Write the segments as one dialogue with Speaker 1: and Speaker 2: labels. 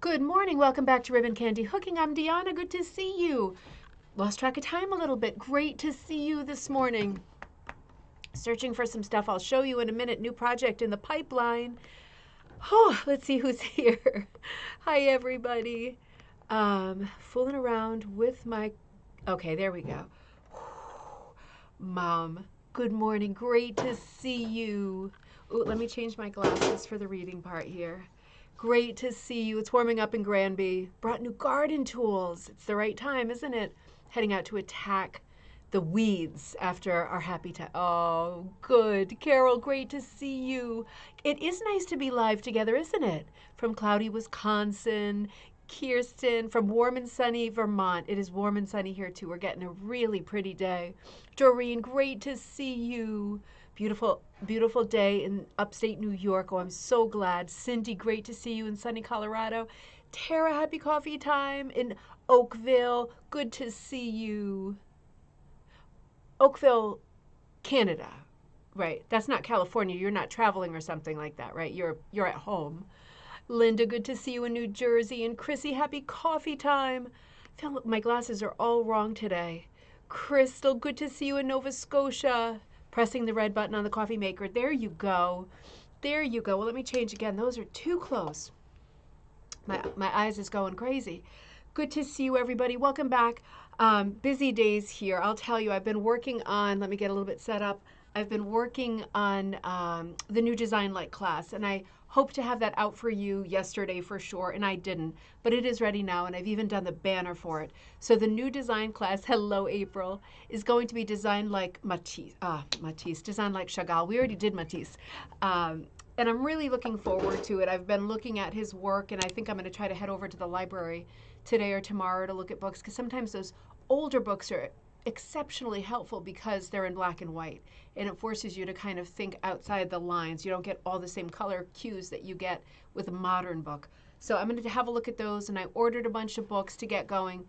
Speaker 1: Good morning. Welcome back to Ribbon Candy Hooking. I'm Deanna. Good to see you. Lost track of time a little bit. Great to see you this morning. Searching for some stuff I'll show you in a minute. New project in the pipeline. Oh, let's see who's here. Hi, everybody. Fooling around with my... Okay, there we go. Mom, good morning. Great to see you. Ooh, let me change my glasses for the reading part here. Great to see you. It's warming up in Granby. Brought new garden tools. It's the right time, isn't it? Heading out to attack the weeds after our happy time. Oh, good. Carol, great to see you. It is nice to be live together, isn't it? From cloudy Wisconsin, Kirsten from warm and sunny Vermont. It is warm and sunny here too. We're getting a really pretty day. Doreen, great to see you. Beautiful, beautiful day in upstate New York. Oh, I'm so glad. Cindy, great to see you in sunny Colorado. Tara, happy coffee time in Oakville. Good to see you. Oakville, Canada. Right. That's not California. You're not traveling or something like that, right? You're at home. Linda, good to see you in New Jersey. And Chrissy, happy coffee time. I feel like my glasses are all wrong today. Crystal, good to see you in Nova Scotia. Pressing the red button on the coffee maker. There you go. There you go. Well, let me change again. Those are too close. My eyes is going crazy. Good to see you, everybody. Welcome back. Busy days here. I'll tell you, I've been working on, let me get a little bit set up. I've been working on the new Design Like class, and I hope to have that out for you yesterday for sure, and I didn't, but it is ready now, and I've even done the banner for it. So the new design class, hello April, is going to be designed like Matisse, designed like Chagall. We already did Matisse. And I'm really looking forward to it. I've been looking at his work, and I think I'm going to try to head over to the library today or tomorrow to look at books, because sometimes those older books are exceptionally helpful because they're in black and white, and it forces you to kind of think outside the lines. You don't get all the same color cues that you get with a modern book. So I'm going to have a look at those, and I ordered a bunch of books to get going.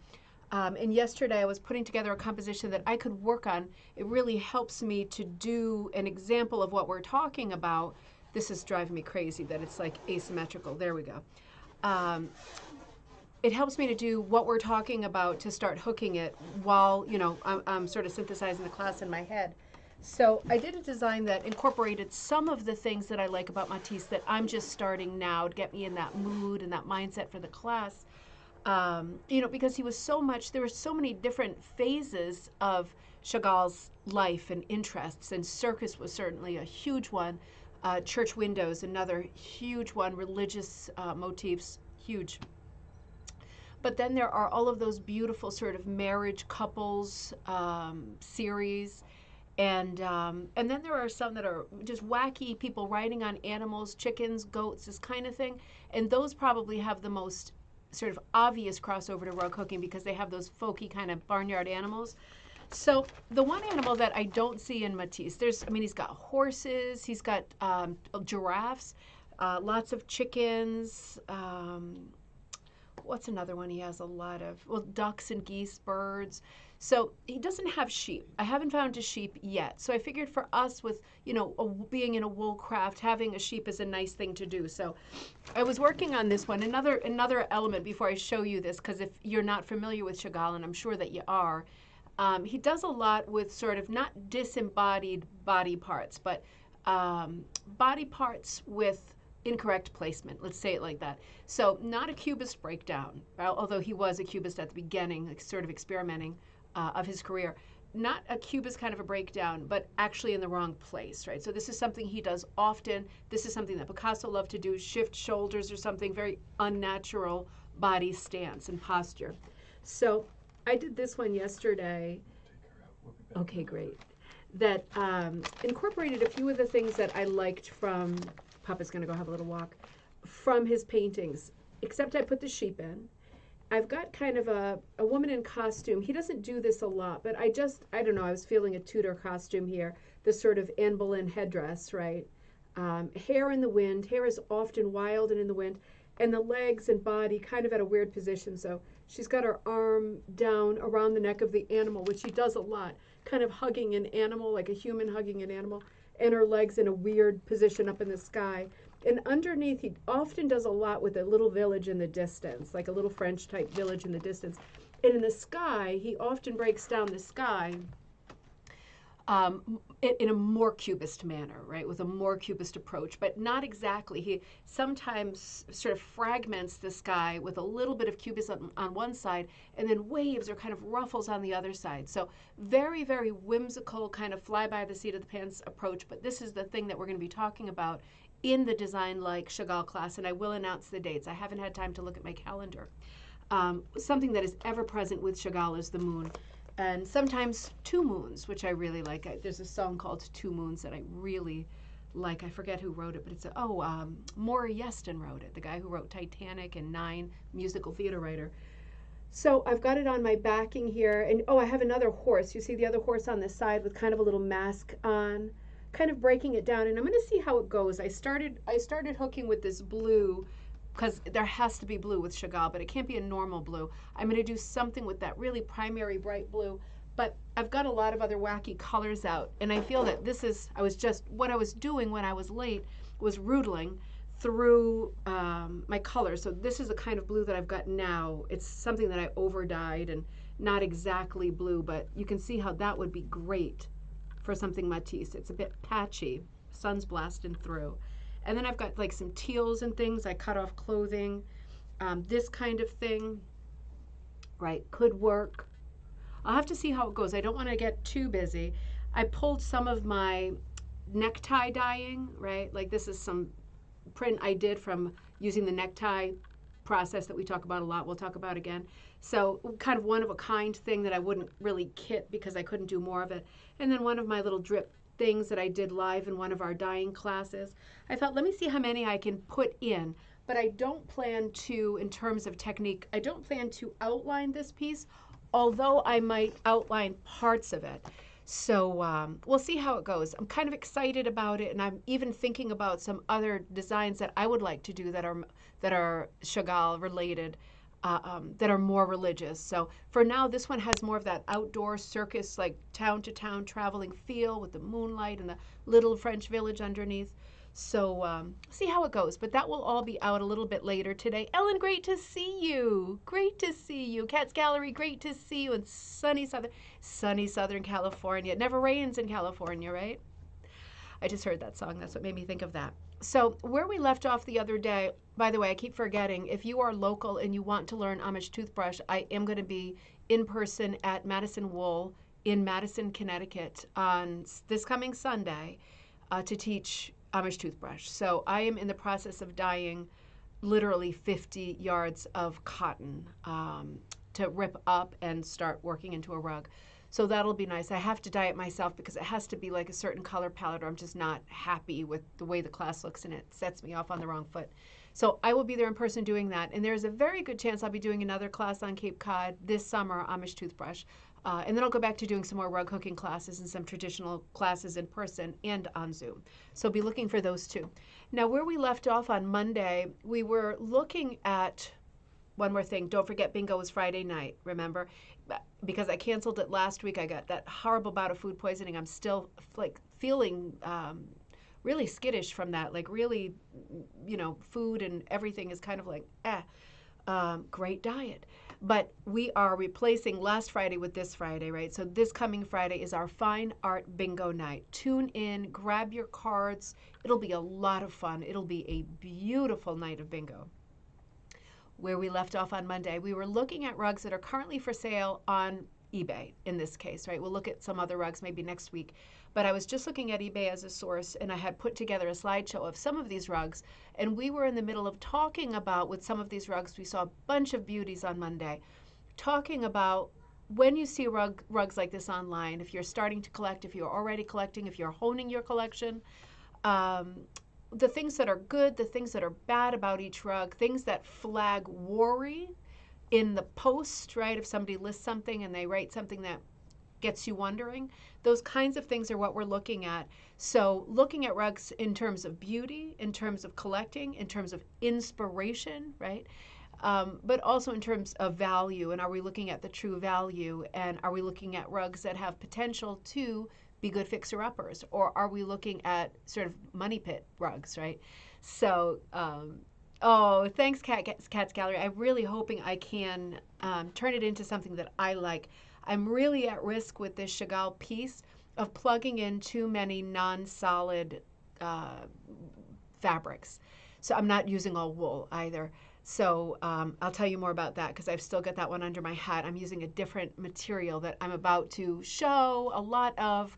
Speaker 1: And yesterday I was putting together a composition that I could work on. It really helps me to do an example of what we're talking about. This is driving me crazy that it's like asymmetrical. There we go. It helps me to do what we're talking about to start hooking it while, I'm sort of synthesizing the class in my head. So I did a design that incorporated some of the things that I like about Matisse that I'm just starting now to get me in that mood and that mindset for the class. Because he was there were so many different phases of Chagall's life and interests, and circus was certainly a huge one. Church windows, another huge one. Religious motifs, huge. But then there are all of those beautiful sort of marriage couples series. And then there are some that are just wacky, people riding on animals, chickens, goats, this kind of thing. And those probably have the most sort of obvious crossover to rug hooking because they have those folky kind of barnyard animals. So the one animal that I don't see in Matisse, he's got horses, he's got giraffes, lots of chickens. What's another one he has a lot of? Well, ducks and geese, birds. So he doesn't have sheep. I haven't found a sheep yet. So I figured for us with, being in a wool craft, having a sheep is a nice thing to do. So I was working on this one. Another element before I show you this, because if you're not familiar with Chagall, and I'm sure that you are, he does a lot with sort of not disembodied body parts, but body parts with incorrect placement. Let's say it like that. So not a cubist breakdown, although he was a cubist at the beginning, like sort of experimenting of his career. Not a cubist kind of a breakdown, but actually in the wrong place, right? So this is something he does often. This is something that Picasso loved to do, shift shoulders or something, very unnatural body stance and posture. So I did this one yesterday. Okay, great. That incorporated a few of the things that I liked from, Papa's going to go have a little walk, from his paintings, except I put the sheep in. I've got kind of a woman in costume. He doesn't do this a lot, but I don't know, I was feeling a Tudor costume here, this sort of Anne Boleyn headdress, right? Hair in the wind. Hair is often wild and in the wind. And the legs and body kind of at a weird position. So she's got her arm down around the neck of the animal, which she does a lot, kind of hugging an animal, like a human hugging an animal, and her legs in a weird position up in the sky. And underneath, he often does a lot with a little village in the distance, like a little French type village in the distance. And in the sky, he often breaks down the sky in a more cubist manner, right, with a more cubist approach, but not exactly. He sometimes sort of fragments the sky with a little bit of cubism on one side, and then waves or kind of ruffles on the other side. So very, very whimsical, kind of fly by the seat of the pants approach, but this is the thing that we're going to be talking about in the Design Like Chagall class, and I will announce the dates. I haven't had time to look at my calendar. Something that is ever present with Chagall is the moon. And sometimes two moons, which I really like. There's a song called Two Moons that I really like. I forget who wrote it, but it's Maury Yeston wrote it, the guy who wrote Titanic and Nine, musical theater writer. So I've got it on my backing here, and I have another horse. You see the other horse on the side with kind of a little mask on, kind of breaking it down, and I'm going to see how it goes. I started hooking with this blue, because there has to be blue with Chagall, but it can't be a normal blue. I'm going to do something with that really primary bright blue, but I've got a lot of other wacky colors out, and I feel that what I was doing when I was late was rootling through my colors. So this is the kind of blue that I've got now. It's something that I over-dyed and not exactly blue, but you can see how that would be great for something Matisse. It's a bit patchy. Sun's blasting through. And then I've got like some teals and things. I cut off clothing. This kind of thing, right, could work. I'll have to see how it goes. I don't want to get too busy. I pulled some of my necktie dyeing, right? Like this is some print I did from using the necktie process that we talk about a lot. We'll talk about again. So kind of one of a kind thing that I wouldn't really kit because I couldn't do more of it. And then one of my little drip things that I did live in one of our dyeing classes. I thought, let me see how many I can put in, but I don't plan to, in terms of technique, I don't plan to outline this piece, although I might outline parts of it. So we'll see how it goes. I'm kind of excited about it, and I'm even thinking about some other designs that I would like to do that are Chagall related, that are more religious. So for now, this one has more of that outdoor circus, like town to town traveling feel with the moonlight and the little French village underneath. So see how it goes. But that will all be out a little bit later today. Ellen, great to see you. Great to see you. Cat's Gallery, great to see you in sunny Southern California. It never rains in California, right? I just heard that song. That's what made me think of that. So where we left off the other day, by the way, I keep forgetting, if you are local and you want to learn Amish toothbrush, I am going to be in person at Madison Wool in Madison, Connecticut on this coming Sunday to teach Amish toothbrush. So I am in the process of dyeing literally 50 yards of cotton to rip up and start working into a rug. So that'll be nice. I have to dye it myself because it has to be like a certain color palette or I'm just not happy with the way the class looks and it sets me off on the wrong foot. So I will be there in person doing that. And there's a very good chance I'll be doing another class on Cape Cod this summer, Amish toothbrush. And then I'll go back to doing some more rug hooking classes and some traditional classes in person and on Zoom. So be looking for those too. Now, where we left off on Monday, we were looking at one more thing. Don't forget bingo was Friday night, remember? Because I canceled it last week, I got that horrible bout of food poisoning. I'm still like feeling really skittish from that. Like really, food and everything is kind of like, great diet. But we are replacing last Friday with this Friday, right? So this coming Friday is our fine art bingo night. Tune in, grab your cards. It'll be a lot of fun. It'll be a beautiful night of bingo. Where we left off on Monday, we were looking at rugs that are currently for sale on eBay in this case, right? We'll look at some other rugs maybe next week. But I was just looking at eBay as a source, and I had put together a slideshow of some of these rugs, and we were in the middle of talking about, with some of these rugs, we saw a bunch of beauties on Monday, talking about when you see rugs like this online, if you're starting to collect, if you're already collecting, if you're honing your collection, the things that are good, the things that are bad about each rug, things that flag worry in the post, right? If somebody lists something and they write something that gets you wondering, those kinds of things are what we're looking at. So looking at rugs in terms of beauty, in terms of collecting, in terms of inspiration, right? But also in terms of value, and are we looking at the true value, and are we looking at rugs that have potential to be good fixer-uppers, or are we looking at sort of money pit rugs, right? So, oh, thanks, Cat's Gallery. I'm really hoping I can turn it into something that I like. I'm really at risk with this Chagall piece of plugging in too many non-solid uh, fabrics. So I'm not using all wool either. So I'll tell you more about that because I've still got that one under my hat. I'm using a different material that I'm about to show a lot of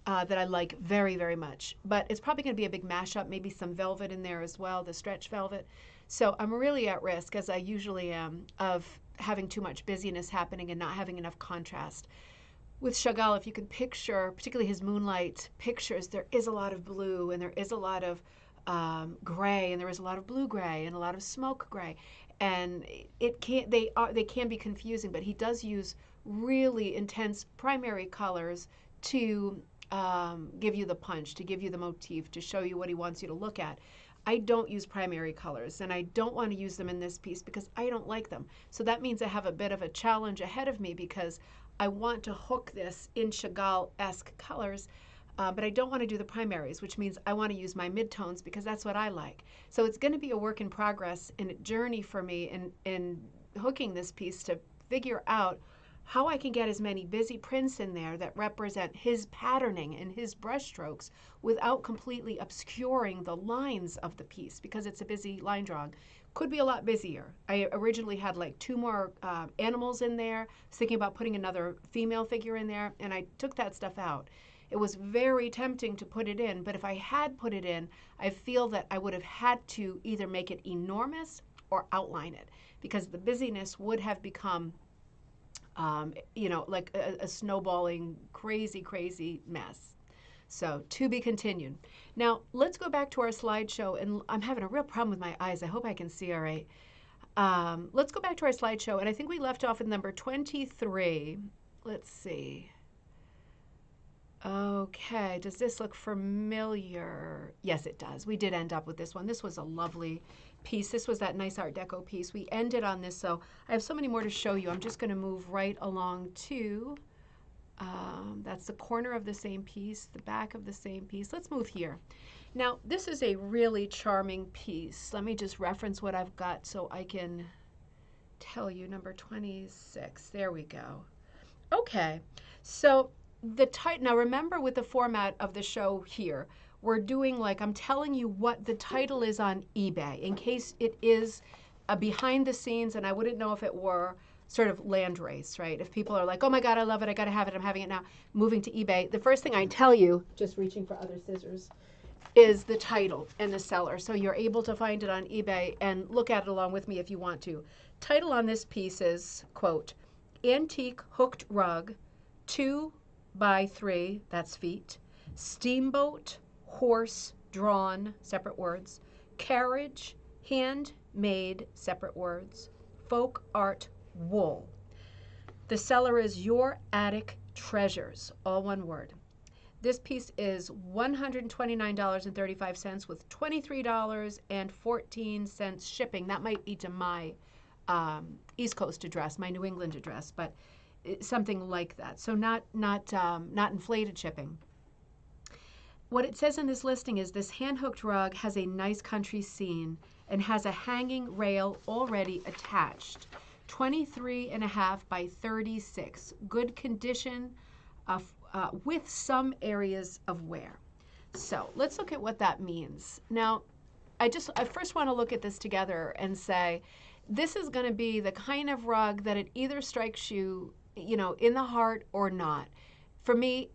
Speaker 1: that I like very, very much. But it's probably going to be a big mashup, maybe some velvet in there as well, the stretch velvet. So I'm really at risk, as I usually am, of having too much busyness happening and not having enough contrast. With Chagall, if you can picture, particularly his moonlight pictures, there is a lot of blue and there is a lot of gray, and there is a lot of blue gray and a lot of smoke gray, and they can be confusing. But he does use really intense primary colors to give you the punch, to give you the motif, to show you what he wants you to look at. I don't use primary colors, and I don't want to use them in this piece because I don't like them. So that means I have a bit of a challenge ahead of me because I want to hook this in Chagall-esque colors, but I don't want to do the primaries, which means I want to use my midtones because that's what I like. So it's going to be a work in progress and a journey for me in hooking this piece to figure out how I can get as many busy prints in there that represent his patterning and his brushstrokes without completely obscuring the lines of the piece because it's a busy line drawing. Could be a lot busier. I originally had like 2 more animals in there. I was thinking about putting another female figure in there, and I took that stuff out. It was very tempting to put it in, but if I had put it in, I feel that I would have had to either make it enormous or outline it because the busyness would have become like a snowballing, crazy, crazy mess. So to be continued. Now let's go back to our slideshow, and I'm having a real problem with my eyes. I hope I can see all right. Let's go back to our slideshow, and I think we left off with number 23. Let's see. Okay, does this look familiar? Yes, it does. We did end up with this one. This was a lovely piece. This was that nice Art Deco piece. We ended on this, so I have so many more to show you. I'm just going to move right along to, that's the corner of the same piece, the back of the same piece. Let's move here. Now, this is a really charming piece. Let me just reference what I've got so I can tell you. Number 26. There we go. Okay, so the title, now remember with the format of the show here, we're doing like, I'm telling you what the title is on eBay in case it is a behind the scenes and I wouldn't know if it were sort of land race, right? If people are like, oh my God, I love it, I gotta have it, I'm having it now, moving to eBay, the first thing I tell you, just reaching for other scissors, is the title and the seller. So you're able to find it on eBay and look at it along with me if you want to. Title on this piece is, quote, Antique Hooked Rug, 2 by 3, that's feet, steamboat, horse, drawn, separate words, carriage, handmade, separate words, folk art, wool. The seller is Your Attic Treasures, all one word. This piece is $129.35 with $23.14 shipping. That might be to my East Coast address, my New England address, but something like that. So not inflated shipping. What it says in this listing is this hand-hooked rug has a nice country scene and has a hanging rail already attached. 23.5 by 36. Good condition with some areas of wear. So let's look at what that means. Now, I first want to look at this together and say, this is going to be the kind of rug that it either strikes you, in the heart or not. For me,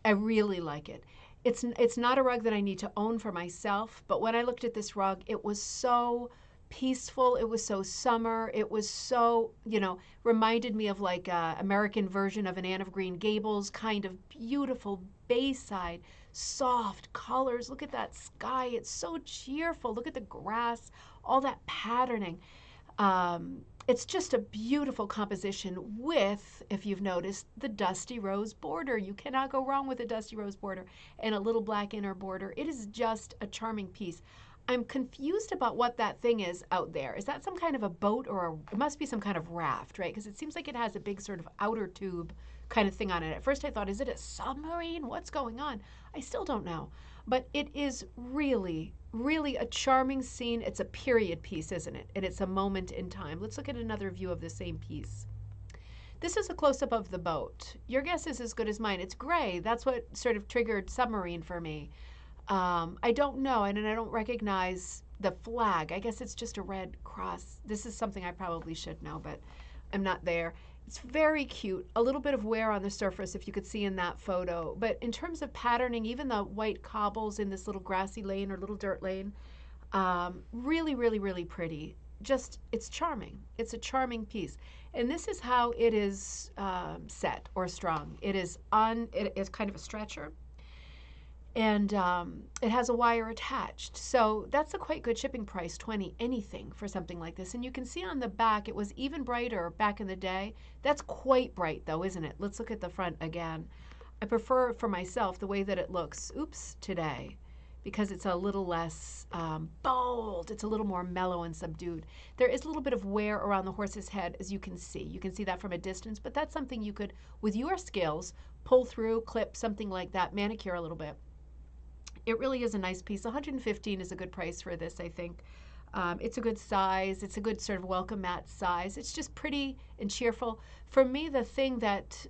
Speaker 1: I really like it. It's not a rug that I need to own for myself, but when I looked at this rug, it was so peaceful, it was so summer, it was so, reminded me of like a American version of an Anne of Green Gables, kind of beautiful Bayside, soft colors. Look at that sky, it's so cheerful. Look at the grass, all that patterning. It's just a beautiful composition with, if you've noticed, the dusty rose border. You cannot go wrong with a dusty rose border and a little black inner border. It is just a charming piece. I'm confused about what that thing is out there. Is that some kind of a boat or it must be some kind of raft, right? Because it seems like it has a big sort of outer tube kind of thing on it. At first I thought, is it a submarine? What's going on? I still don't know. But it is really, really a charming scene. It's a period piece, isn't it? And it's a moment in time. Let's look at another view of the same piece. This is a close-up of the boat. Your guess is as good as mine. It's gray. That's what sort of triggered submarine for me. I don't know, and I don't recognize the flag. I guess it's just a red cross. This is something I probably should know, but I'm not there. It's very cute. A little bit of wear on the surface, if you could see in that photo. But in terms of patterning, even the white cobbles in this little grassy lane or little dirt lane, really, really, really pretty. Just, it's charming. It's a charming piece. And this is how it is set or strung. It is kind of a stretcher, and it has a wire attached. So that's a quite good shipping price, $20 anything for something like this. And you can see on the back, it was even brighter back in the day. That's quite bright though, isn't it? Let's look at the front again. I prefer for myself the way that it looks, today, because it's a little less bold. It's a little more mellow and subdued. There is a little bit of wear around the horse's head, as you can see. You can see that from a distance, but that's something you could, with your skills, pull through, clip, something like that, manicure a little bit. It really is a nice piece. $115 is a good price for this, I think. It's a good size. It's a good sort of welcome mat size. It's just pretty and cheerful. For me, the thing that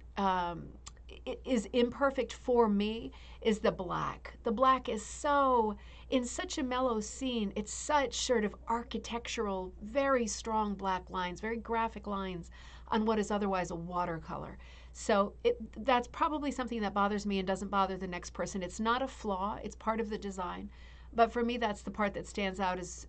Speaker 1: is imperfect for me is the black. The black is so, in such a mellow scene, it's such sort of architectural, very strong black lines, very graphic lines on what is otherwise a watercolor. So that's probably something that bothers me and doesn't bother the next person. It's not a flaw. It's part of the design. But for me, that's the part that stands out as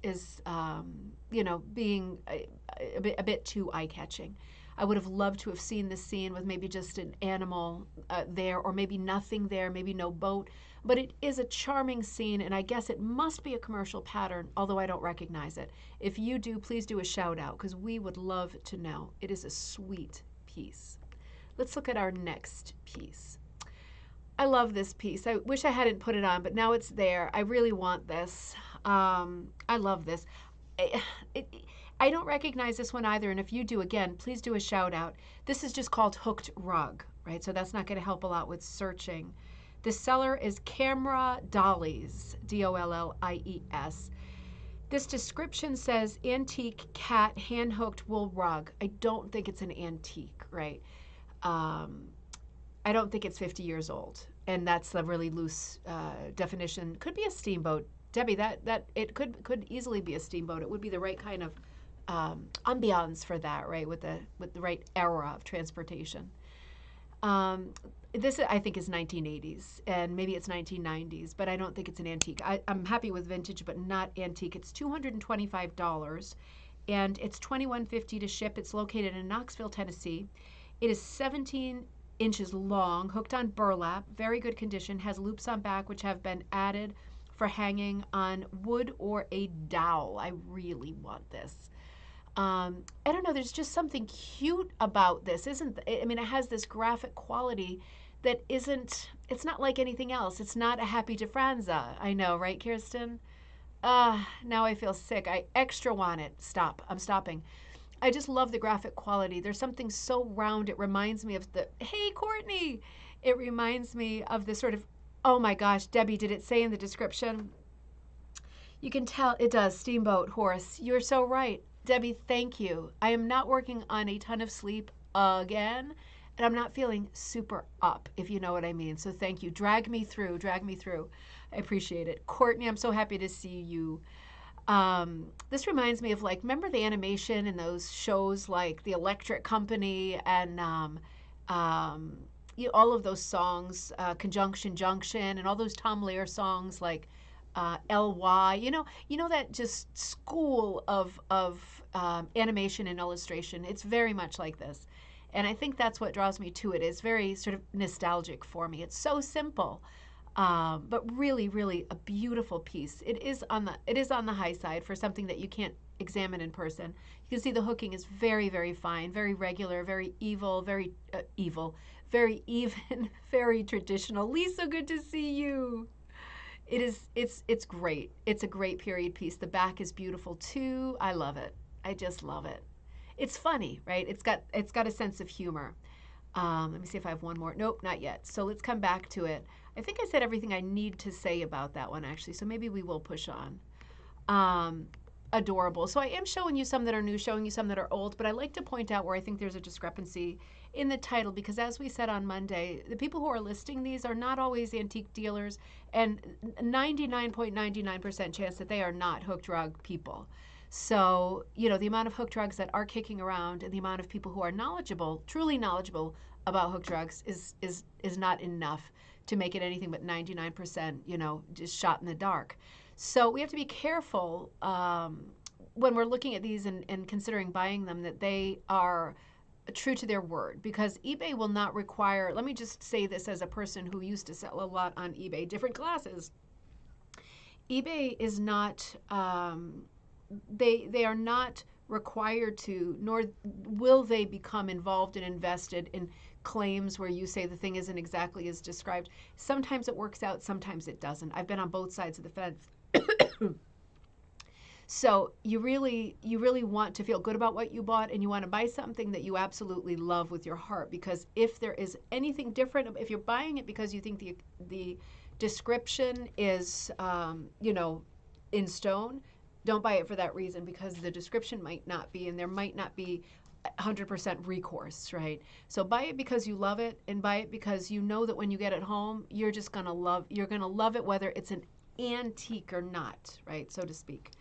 Speaker 1: being a bit too eye-catching. I would have loved to have seen this scene with maybe just an animal there, or maybe nothing there, maybe no boat. But it is a charming scene, and I guess it must be a commercial pattern, although I don't recognize it. If you do, please do a shout out, because we would love to know. It is a sweet piece. Let's look at our next piece. I love this piece. I wish I hadn't put it on, but now it's there. I really want this. I love this. I don't recognize this one either, and if you do, again, please do a shout out. This is just called Hooked Rug, right? So that's not going to help a lot with searching. The seller is Camera Dollies, Dollies. This description says antique cat hand-hooked wool rug. I don't think it's an antique, right? I don't think it's 50 years old, and that's a really loose definition. Could be a steamboat, Debbie. That it could easily be a steamboat. It would be the right kind of ambiance for that, right? With the right era of transportation. This I think is 1980s, and maybe it's 1990s, but I don't think it's an antique. I'm happy with vintage, but not antique. It's $225, and it's $21.50 to ship. It's located in Knoxville, Tennessee. It is 17 inches long, hooked on burlap, very good condition, has loops on back which have been added for hanging on wood or a dowel. I really want this. I don't know, there's just something cute about this, isn't it? I mean, it has this graphic quality that isn't, it's not like anything else. It's not a Happy Diffranza. I know, right, Kirsten? Now I feel sick. I extra want it. Stop. I'm stopping. I just love the graphic quality. There's something so round. It reminds me of hey, Courtney! It reminds me of the sort of, oh my gosh, Debbie, did it say in the description? You can tell it does, steamboat horse. You're so right. Debbie, thank you. I am not working on a ton of sleep again, and I'm not feeling super up, if you know what I mean. So thank you. Drag me through. I appreciate it. Courtney, I'm so happy to see you. This reminds me of, like, remember the animation in those shows like The Electric Company and all of those songs, Conjunction Junction, and all those Tom Lehrer songs like LY. You know that just school of animation and illustration. It's very much like this, and I think that's what draws me to it. It's very sort of nostalgic for me. It's so simple. But really, really a beautiful piece. It is on the high side for something that you can't examine in person. You can see the hooking is very, very fine, very regular, very very even, very traditional. Lisa, good to see you. It's great. It's a great period piece. The back is beautiful too. I love it. I just love it. It's funny, right? It's got a sense of humor. Let me see if I have one more. Nope, not yet. So let's come back to it. I think I said everything I need to say about that one, actually, so maybe we will push on. Adorable. So I am showing you some that are new, showing you some that are old, but I like to point out where I think there's a discrepancy in the title, because as we said on Monday, the people who are listing these are not always antique dealers, and 99.99% chance that they are not hooked rug people. So, the amount of hooked rugs that are kicking around and the amount of people who are knowledgeable, truly knowledgeable about hooked rugs is not enough to make it anything but 99%, just shot in the dark. So we have to be careful when we're looking at these and considering buying them, that they are true to their word, because eBay will not require, let me just say this as a person who used to sell a lot on eBay, different classes. eBay is not, they are not required to, nor will they become involved and invested in claims where you say the thing isn't exactly as described. Sometimes it works out, sometimes it doesn't. I've been on both sides of the fence. So you really want to feel good about what you bought, and you want to buy something that you absolutely love with your heart, because if there is anything different, if you're buying it because you think the description is in stone, don't buy it for that reason, because the description might not be, and there might not be 100% recourse, right? So buy it because you love it, and buy it because you know that when you get it home, you're gonna love it, whether it's an antique or not, right, so to speak.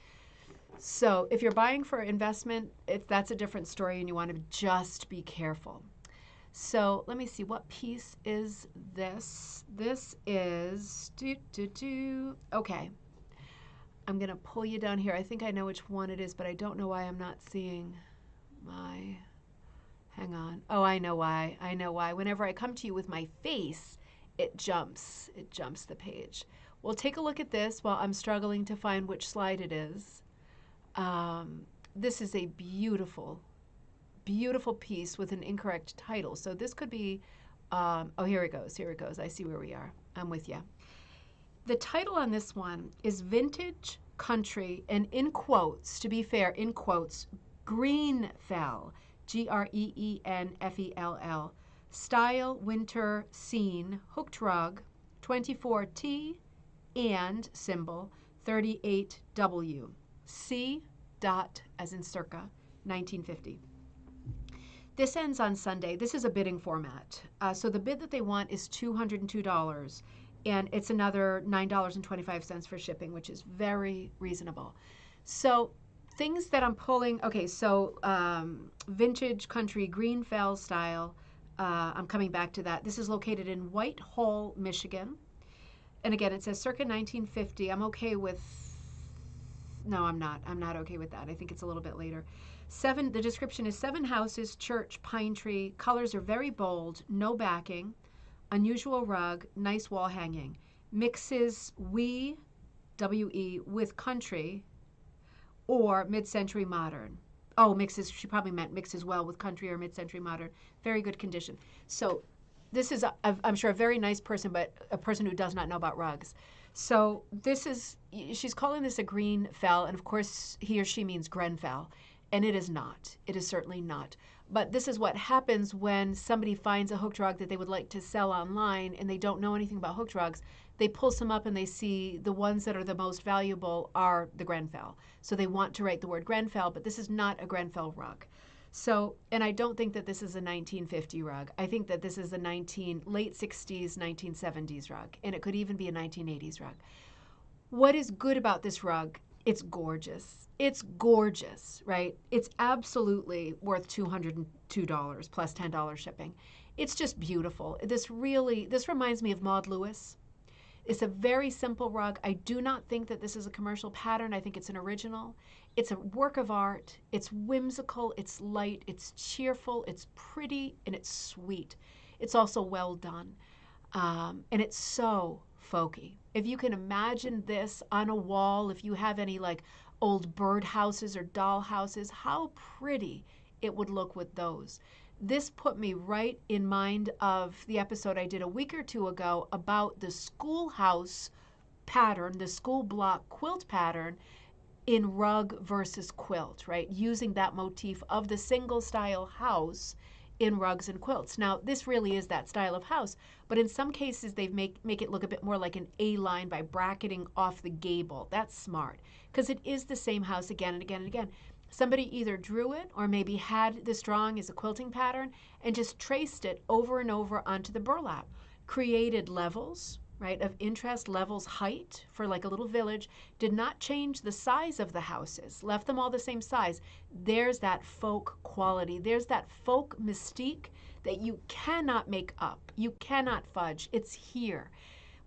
Speaker 1: So if you're buying for investment, that's a different story, and you want to just be careful. So let me see, what piece is this? This is, okay. I'm going to pull you down here. I think I know which one it is, but I don't know why I'm not seeing my, hang on. Oh, I know why. Whenever I come to you with my face, it jumps the page. Well, take a look at this while I'm struggling to find which slide it is. This is a beautiful, beautiful piece with an incorrect title. So this could be, oh, here it goes. I see where we are. I'm with you. The title on this one is Vintage Country, and in quotes, to be fair, in quotes, Greenfell, Greenfell, Style Winter Scene, Hooked Rug, 24T, and symbol 38W, C dot as in circa 1950. This ends on Sunday. This is a bidding format. So the bid that they want is $202, and it's another $9.25 for shipping, which is very reasonable. So things that I'm pulling, okay, so Vintage Country Greenfell style, I'm coming back to that. This is located in Whitehall, Michigan. And again, it says circa 1950. I'm okay with, no, I'm not okay with that. I think it's a little bit later. The description is 7 houses, church, pine tree. Colors are very bold, no backing, unusual rug, nice wall hanging. Mixes W-E, with country or mid-century modern. Oh, mixes, she probably meant mixes well with country or mid-century modern. Very good condition. So this is, I'm sure, a very nice person, but a person who does not know about rugs. So this is, she's calling this a Greenfell, and of course he or she means Grenfell, and it is not. It is certainly not. But this is what happens when somebody finds a hooked rug that they would like to sell online and they don't know anything about hooked rugs. They pull some up and they see the ones that are the most valuable are the Grenfell. So they want to write the word Grenfell, but this is not a Grenfell rug. So, and I don't think that this is a 1950 rug. I think that this is a late 60s, 1970s rug, and it could even be a 1980s rug. What is good about this rug? It's gorgeous. It's gorgeous, right? It's absolutely worth $202 plus $10 shipping. It's just beautiful. This reminds me of Maud Lewis. It's a very simple rug. I do not think that this is a commercial pattern. I think it's an original. It's a work of art. It's whimsical. It's light. It's cheerful. It's pretty, and it's sweet. It's also well done. And it's so folky. If you can imagine this on a wall, if you have any like old bird houses or doll houses, how pretty it would look with those. This put me right in mind of the episode I did a week or two ago about the schoolhouse pattern, the school block quilt pattern in rug versus quilt, right? Using that motif of the single style house in rugs and quilts. Now, this really is that style of house, but in some cases they make it look a bit more like an A-line by bracketing off the gable. That's smart, because it is the same house again and again and again. Somebody either drew it or maybe had this drawing as a quilting pattern and just traced it over and over onto the burlap, created levels, right, of interest, levels, height for like a little village, did not change the size of the houses, left them all the same size. There's that folk quality. There's that folk mystique that you cannot make up. You cannot fudge. It's here.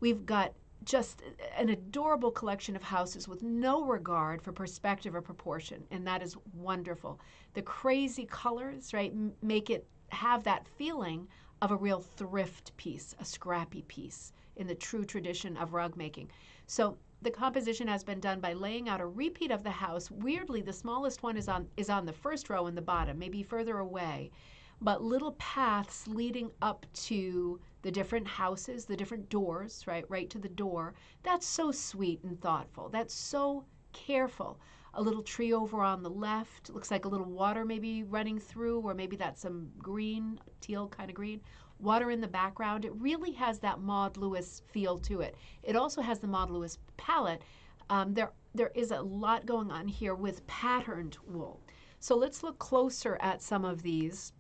Speaker 1: We've got just an adorable collection of houses with no regard for perspective or proportion, and that is wonderful. The crazy colors, right, make it have that feeling of a real thrift piece, a scrappy piece in the true tradition of rug making. So the composition has been done by laying out a repeat of the house. Weirdly, the smallest one is on the first row in the bottom, maybe further away, but little paths leading up to the different houses, the different doors, right to the door. That's so sweet and thoughtful. That's so careful. A little tree over on the left, looks like a little water maybe running through, or maybe that's some green, teal kind of green. Water in the background. It really has that Maud Lewis feel to it. It also has the Maud Lewis palette. There is a lot going on here with patterned wool. So let's look closer at some of these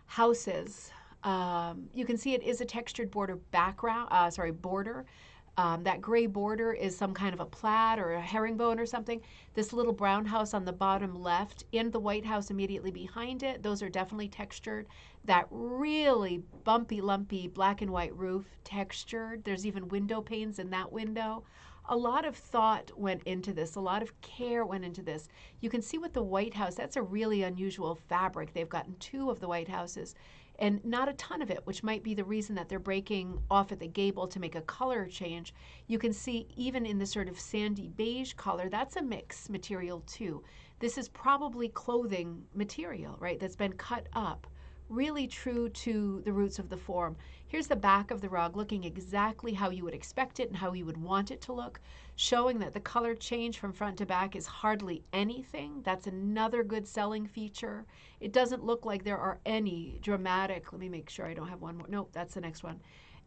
Speaker 1: houses. You can see it is a textured border border. That gray border is some kind of a plaid or a herringbone or something. This little brown house on the bottom left and the white house immediately behind it, those are definitely textured. That really bumpy, lumpy black and white roof, textured. There's even window panes in that window. A lot of thought went into this. A lot of care went into this. You can see with the white house, that's a really unusual fabric. They've gotten two of the white houses and not a ton of it, which might be the reason that they're breaking off at the gable to make a color change. You can see even in the sort of sandy beige color, that's a mix material too. This is probably clothing material, right, that's been cut up, really true to the roots of the form. Here's the back of the rug looking exactly how you would expect it and how you would want it to look, showing that the color change from front to back is hardly anything. That's another good selling feature. It doesn't look like there are any dramatic, let me make sure I don't have one more. Nope, that's the next one.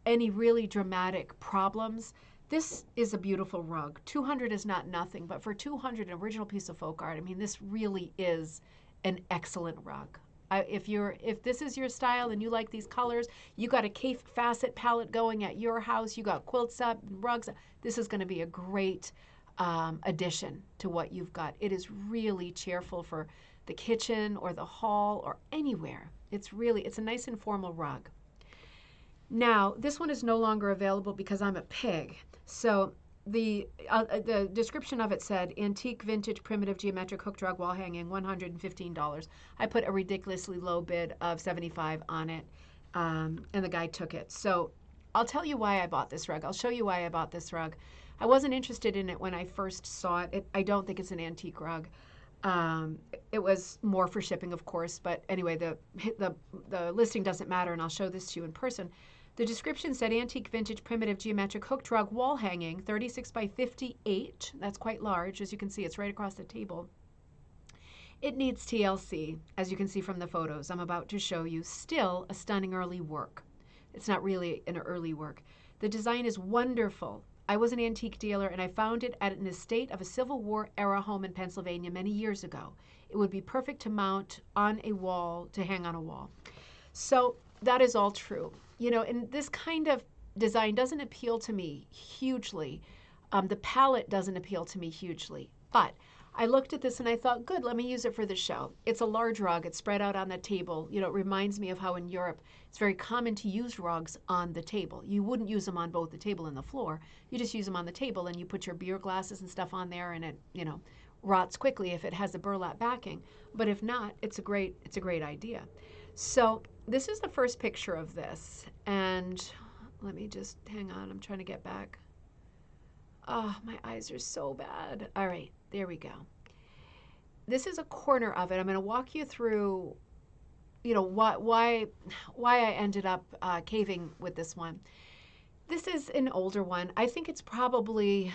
Speaker 1: Any really dramatic problems. This is a beautiful rug. 200 is not nothing, but for 200, an original piece of folk art, I mean, this really is an excellent rug. If this is your style and you like these colors, you got a Cape facet palette going at your house, you got quilts up, rugs, this is going to be a great addition to what you've got. It is really cheerful for the kitchen or the hall or anywhere. It's a nice informal rug. Now, this one is no longer available because I'm a pig. So the description of it said, antique, vintage, primitive, geometric hooked rug wall hanging, $115. I put a ridiculously low bid of $75 on it, and the guy took it. So I'll tell you why I bought this rug. I'll show you why I bought this rug. I wasn't interested in it when I first saw it. I don't think it's an antique rug. It was more for shipping, of course, but anyway, the listing doesn't matter, and I'll show this to you in person. The description said antique, vintage, primitive, geometric hooked rug wall hanging, 36 by 58. That's quite large. As you can see, it's right across the table. It needs TLC, as you can see from the photos I'm about to show you. Still a stunning early work. It's not really an early work. The design is wonderful. I was an antique dealer, and I found it at an estate of a Civil War era home in Pennsylvania many years ago. It would be perfect to mount on a wall, to hang on a wall. So that is all true. You know, and this kind of design doesn't appeal to me hugely. The palette doesn't appeal to me hugely. But I looked at this and I thought, good, let me use it for the show. It's a large rug. It's spread out on the table. You know, it reminds me of how in Europe it's very common to use rugs on the table. You wouldn't use them on both the table and the floor. You just use them on the table, and you put your beer glasses and stuff on there, and it, you know, rots quickly if it has a burlap backing. But if not, it's a great idea. So this is the first picture of this, and let me just hang on. I'm trying to get back. Oh, my eyes are so bad. All right, there we go. This is a corner of it. I'm going to walk you through, you know, why I ended up caving with this one. This is an older one. I think it's probably,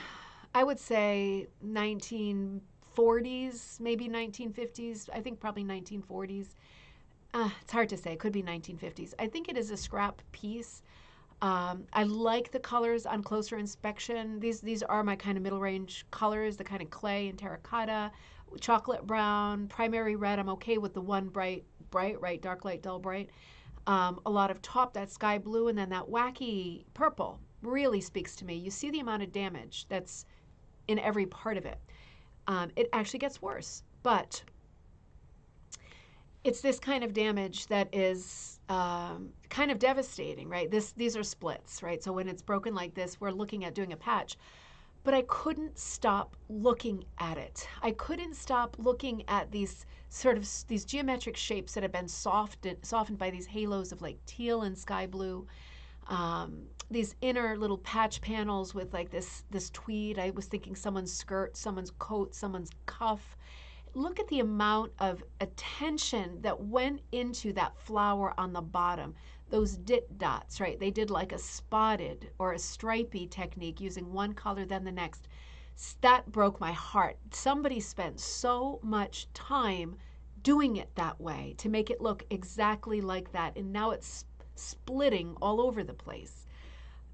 Speaker 1: I would say 1940s, maybe 1950s. I think probably 1940s. it's hard to say. It could be 1950s. I think it is a scrap piece. I like the colors on closer inspection. These are my kind of middle range colors, the kind of clay and terracotta, chocolate brown, primary red. I'm okay with the one bright, right, dark light, dull bright. A lot of top, that sky blue, and then that wacky purple really speaks to me. You see the amount of damage that's in every part of it. It actually gets worse, but it's this kind of damage that is kind of devastating, right? These are splits, right? So when it's broken like this, we're looking at doing a patch. But I couldn't stop looking at it. I couldn't stop looking at these these geometric shapes that have been softened by these halos of like teal and sky blue. These inner little patch panels with like this tweed. I was thinking someone's skirt, someone's coat, someone's cuff. Look at the amount of attention that went into that flower on the bottom. Those dit dots, right? They did like a spotted or a stripy technique using one color then the next. That broke my heart. Somebody spent so much time doing it that way to make it look exactly like that. And now it's splitting all over the place.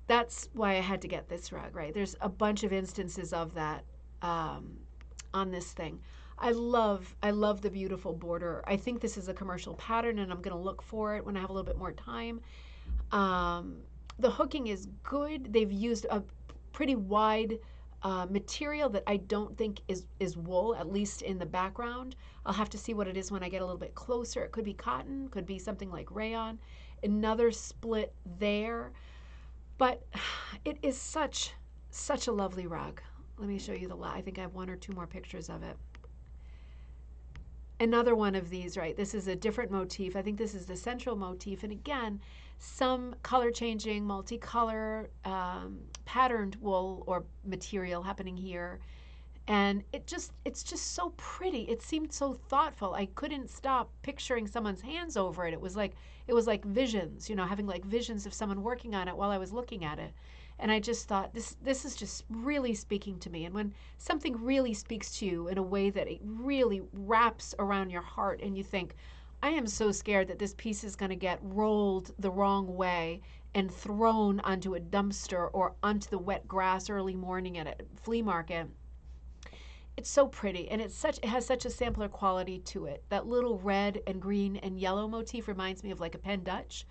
Speaker 1: That's why I had to get this rug, right? There's a bunch of instances of that on this thing. I love the beautiful border. I think this is a commercial pattern, and I'm going to look for it when I have a little bit more time. The hooking is good. They've used a pretty wide material that I don't think is wool, at least in the background. I'll have to see what it is when I get a little bit closer. It could be cotton, could be something like rayon. Another split there. But it is such a lovely rug. Let me show you I think I have one or two more pictures of it. Another one of these, right? This is a different motif. I think this is the central motif. And again, some color changing, multicolor, patterned wool or material happening here. And it's just so pretty. It seemed so thoughtful. I couldn't stop picturing someone's hands over it. It was like visions, having like visions of someone working on it while I was looking at it. And I just thought, this is just really speaking to me. And when something really speaks to you in a way that it really wraps around your heart and you think, I am so scared that this piece is going to get rolled the wrong way and thrown onto a dumpster or onto the wet grass early morning at a flea market. It's so pretty, and it has such a sampler quality to it. That little red and green and yellow motif reminds me of like a Pen Dutch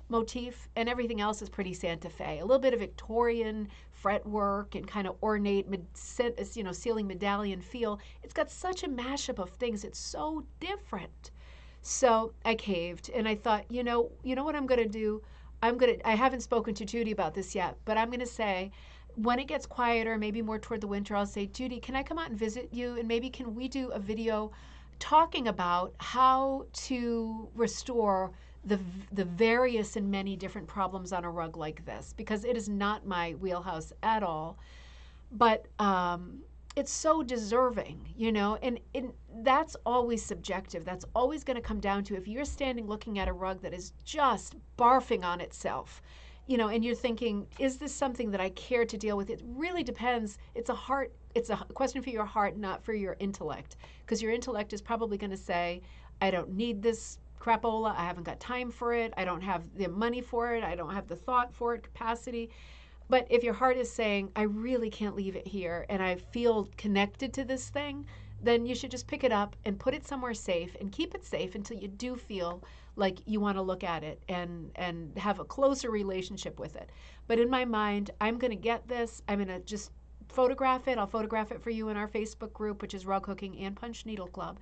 Speaker 1: motif, and everything else is pretty Santa Fe. A little bit of Victorian fretwork and kind of ornate, ceiling medallion feel. It's got such a mashup of things. It's so different. So I caved, and I thought, you know what I'm going to do? I haven't spoken to Judy about this yet, but I'm going to say, when it gets quieter, maybe more toward the winter, I'll say, Judy, can I come out and visit you? And maybe can we do a video talking about how to restore the various and many different problems on a rug like this, because it is not my wheelhouse at all. But it's so deserving, and that's always subjective. That's always going to come down to if you're standing looking at a rug that is just barfing on itself, and you're thinking, is this something that I care to deal with? It really depends. It's a question for your heart, not for your intellect, because your intellect is probably going to say, I don't need this crapola. I haven't got time for it. I don't have the money for it. I don't have the thought for it, capacity. But if your heart is saying, I really can't leave it here and I feel connected to this thing, then you should just pick it up and put it somewhere safe and keep it safe until you do feel like you want to look at it and have a closer relationship with it. But in my mind, I'm going to get this. I'm going to just photograph it. I'll photograph it for you in our Facebook group, which is Rug Hooking and Punch Needle Club.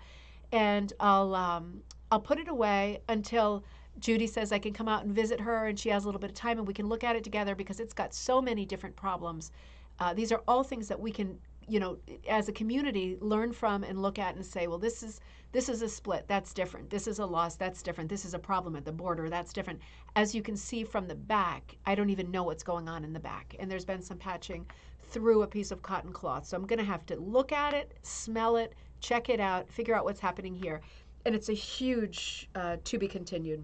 Speaker 1: And I'll put it away until Judy says I can come out and visit her and she has a little bit of time and we can look at it together, because it's got so many different problems. These are all things that we can, as a community, learn from and look at and say, well, this is a split, that's different. This is a loss, that's different. This is a problem at the border, that's different. As you can see from the back, I don't even know what's going on in the back. And there's been some patching through a piece of cotton cloth. So I'm going to have to look at it, smell it, check it out, figure out what's happening here. And it's a huge to be continued.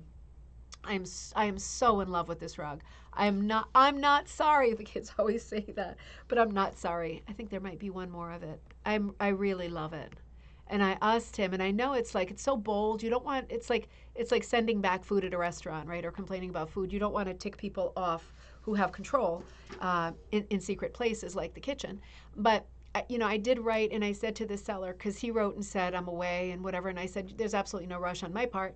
Speaker 1: I am so in love with this rug. I'm not sorry. The kids always say that, but I'm not sorry. I think there might be one more of it. I really love it. And I asked him, and I know it's like, it's so bold. You don't want, it's like sending back food at a restaurant, right? Or complaining about food. You don't want to tick people off who have control in secret places like the kitchen. But you know, I did write and I said to the seller, because he wrote and said, I'm away and whatever. And I said, there's absolutely no rush on my part.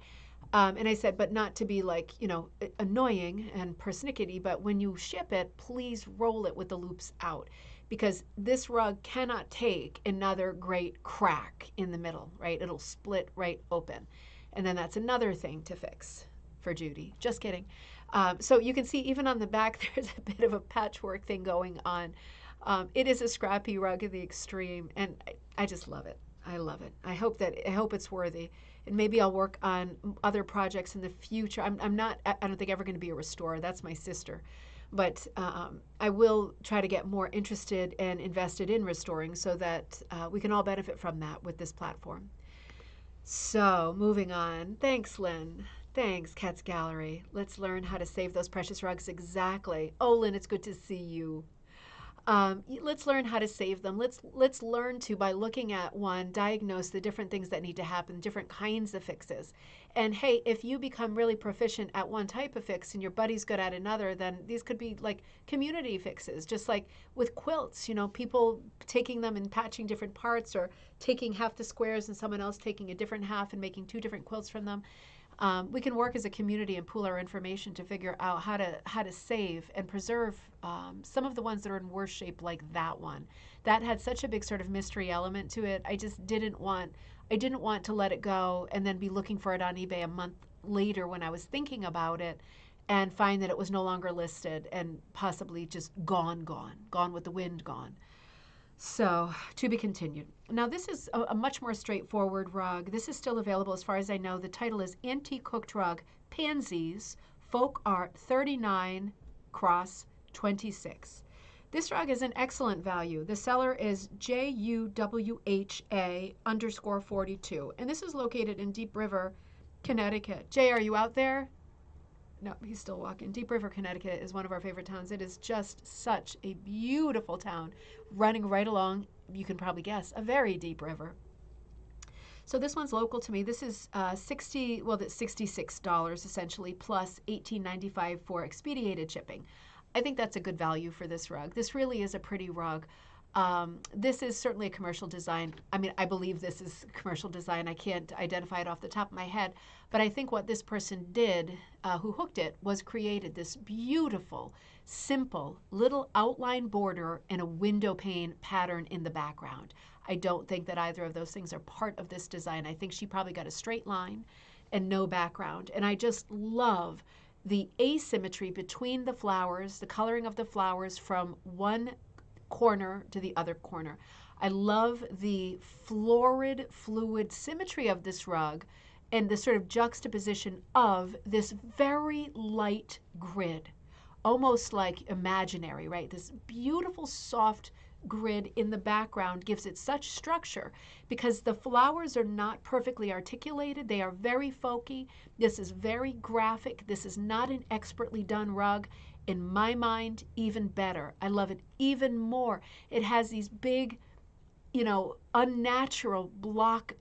Speaker 1: And I said, but not to be like, you know, annoying and persnickety, but when you ship it, please roll it with the loops out, because this rug cannot take another great crack in the middle, right? It'll split right open. And then that's another thing to fix for Judy. Just kidding. So you can see even on the back, there's a bit of a patchwork thing going on. It is a scrappy rug in the extreme, and I just love it. I love it. I hope it's worthy, and maybe I'll work on other projects in the future. I'm not. I don't think ever going to be a restorer. That's my sister, but I will try to get more interested and invested in restoring, so that we can all benefit from that with this platform. So moving on. Thanks, Lynn. Thanks, Cats Gallery. Let's learn how to save those precious rugs. Exactly. Oh, Lynn, it's good to see you. Let's learn how to save them. Let's learn to, by looking at one, diagnose the different things that need to happen, different kinds of fixes. And hey, if you become really proficient at one type of fix and your buddy's good at another, then these could be like community fixes, just like with quilts, you know, people taking them and patching different parts, or taking half the squares and someone else taking a different half and making two different quilts from them. We can work as a community and pool our information to figure out how to save and preserve some of the ones that are in worse shape, like that one. That had such a big sort of mystery element to it. I didn't want to let it go and then be looking for it on eBay a month later when I was thinking about it, and find that it was no longer listed and possibly just gone with the wind, gone. So, to be continued. Now, this is a much more straightforward rug. This is still available as far as I know. The title is Antique Cooked Rug, Pansies, Folk Art 39 Cross 26. This rug is an excellent value. The seller is JUWHA_42. And this is located in Deep River, Connecticut. Jay, are you out there? No, he's still walking. Deep River, Connecticut is one of our favorite towns. It is just such a beautiful town, running right along, you can probably guess, a very deep river. So this one's local to me. This is that's $66 essentially, plus $18.95 for expedited shipping. I think that's a good value for this rug. This really is a pretty rug. This is certainly a commercial design. I mean, I believe this is commercial design. I can't identify it off the top of my head, but I think what this person did, who hooked it, was created this beautiful, simple little outline border and a window pane pattern in the background. I don't think that either of those things are part of this design. I think she probably got a straight line and no background. And I just love the asymmetry between the flowers, the coloring of the flowers from one corner to the other corner. I love the florid, fluid symmetry of this rug and the sort of juxtaposition of this very light grid, almost like imaginary, right? This beautiful, soft grid in the background gives it such structure because the flowers are not perfectly articulated. They are very folky. This is very graphic. This is not an expertly done rug. In my mind, even better. I love it even more. It has these big, you know, unnatural block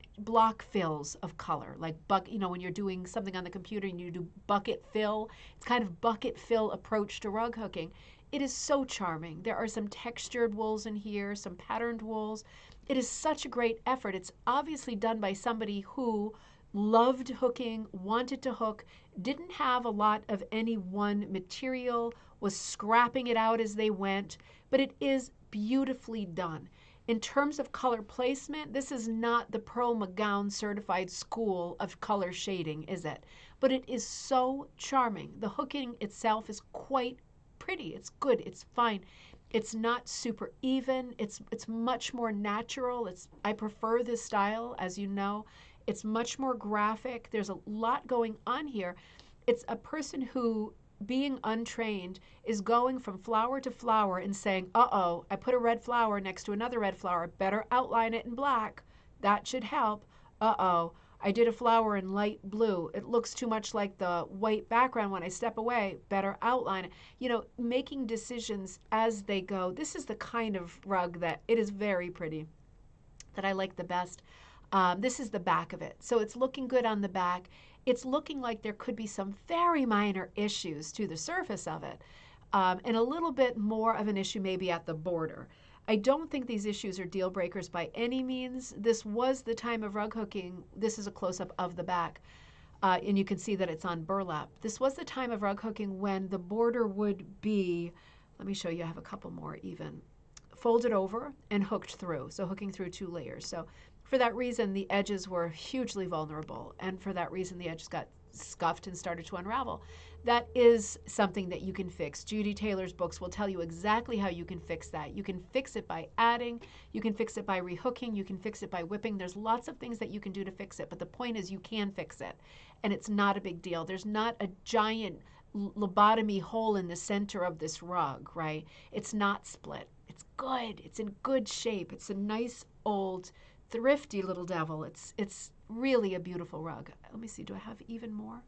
Speaker 1: fills of color, like when you're doing something on the computer and you do bucket fill. It's kind of bucket fill approach to rug hooking. It is so charming. There are some textured wools in here, some patterned wools. It is such a great effort. It's obviously done by somebody who loved hooking, wanted to hook, didn't have a lot of any one material, was scrapping it out as they went, but it is beautifully done. In terms of color placement, this is not the Pearl McGowan certified school of color shading, is it? But it is so charming. The hooking itself is quite pretty. It's good. It's fine. It's not super even. It's much more natural. I prefer this style, as you know. It's much more graphic. There's a lot going on here. It's a person who, being untrained, is going from flower to flower and saying, uh-oh, I put a red flower next to another red flower. Better outline it in black. That should help. Uh-oh, I did a flower in light blue. It looks too much like the white background when I step away. Better outline it. You know, making decisions as they go. This is the kind of rug that it is very pretty, that I like the best. This is the back of it. So it's looking good on the back. It's looking like there could be some very minor issues to the surface of it, and a little bit more of an issue maybe at the border. I don't think these issues are deal breakers by any means. This was the time of rug hooking. This is a close-up of the back, and you can see that it's on burlap. This was the time of rug hooking when the border would be, let me show you, I have a couple more even, folded over and hooked through, so hooking through 2 layers. So for that reason, the edges were hugely vulnerable, and for that reason, the edges got scuffed and started to unravel. That is something that you can fix. Judy Taylor's books will tell you exactly how you can fix that. You can fix it by adding, you can fix it by rehooking, you can fix it by whipping. There's lots of things that you can do to fix it, but the point is you can fix it, and it's not a big deal. There's not a giant lobotomy hole in the center of this rug, right? It's not split. It's good. It's in good shape. It's a nice old thrifty little devil. It's really a beautiful rug. Let me see, do I have even more?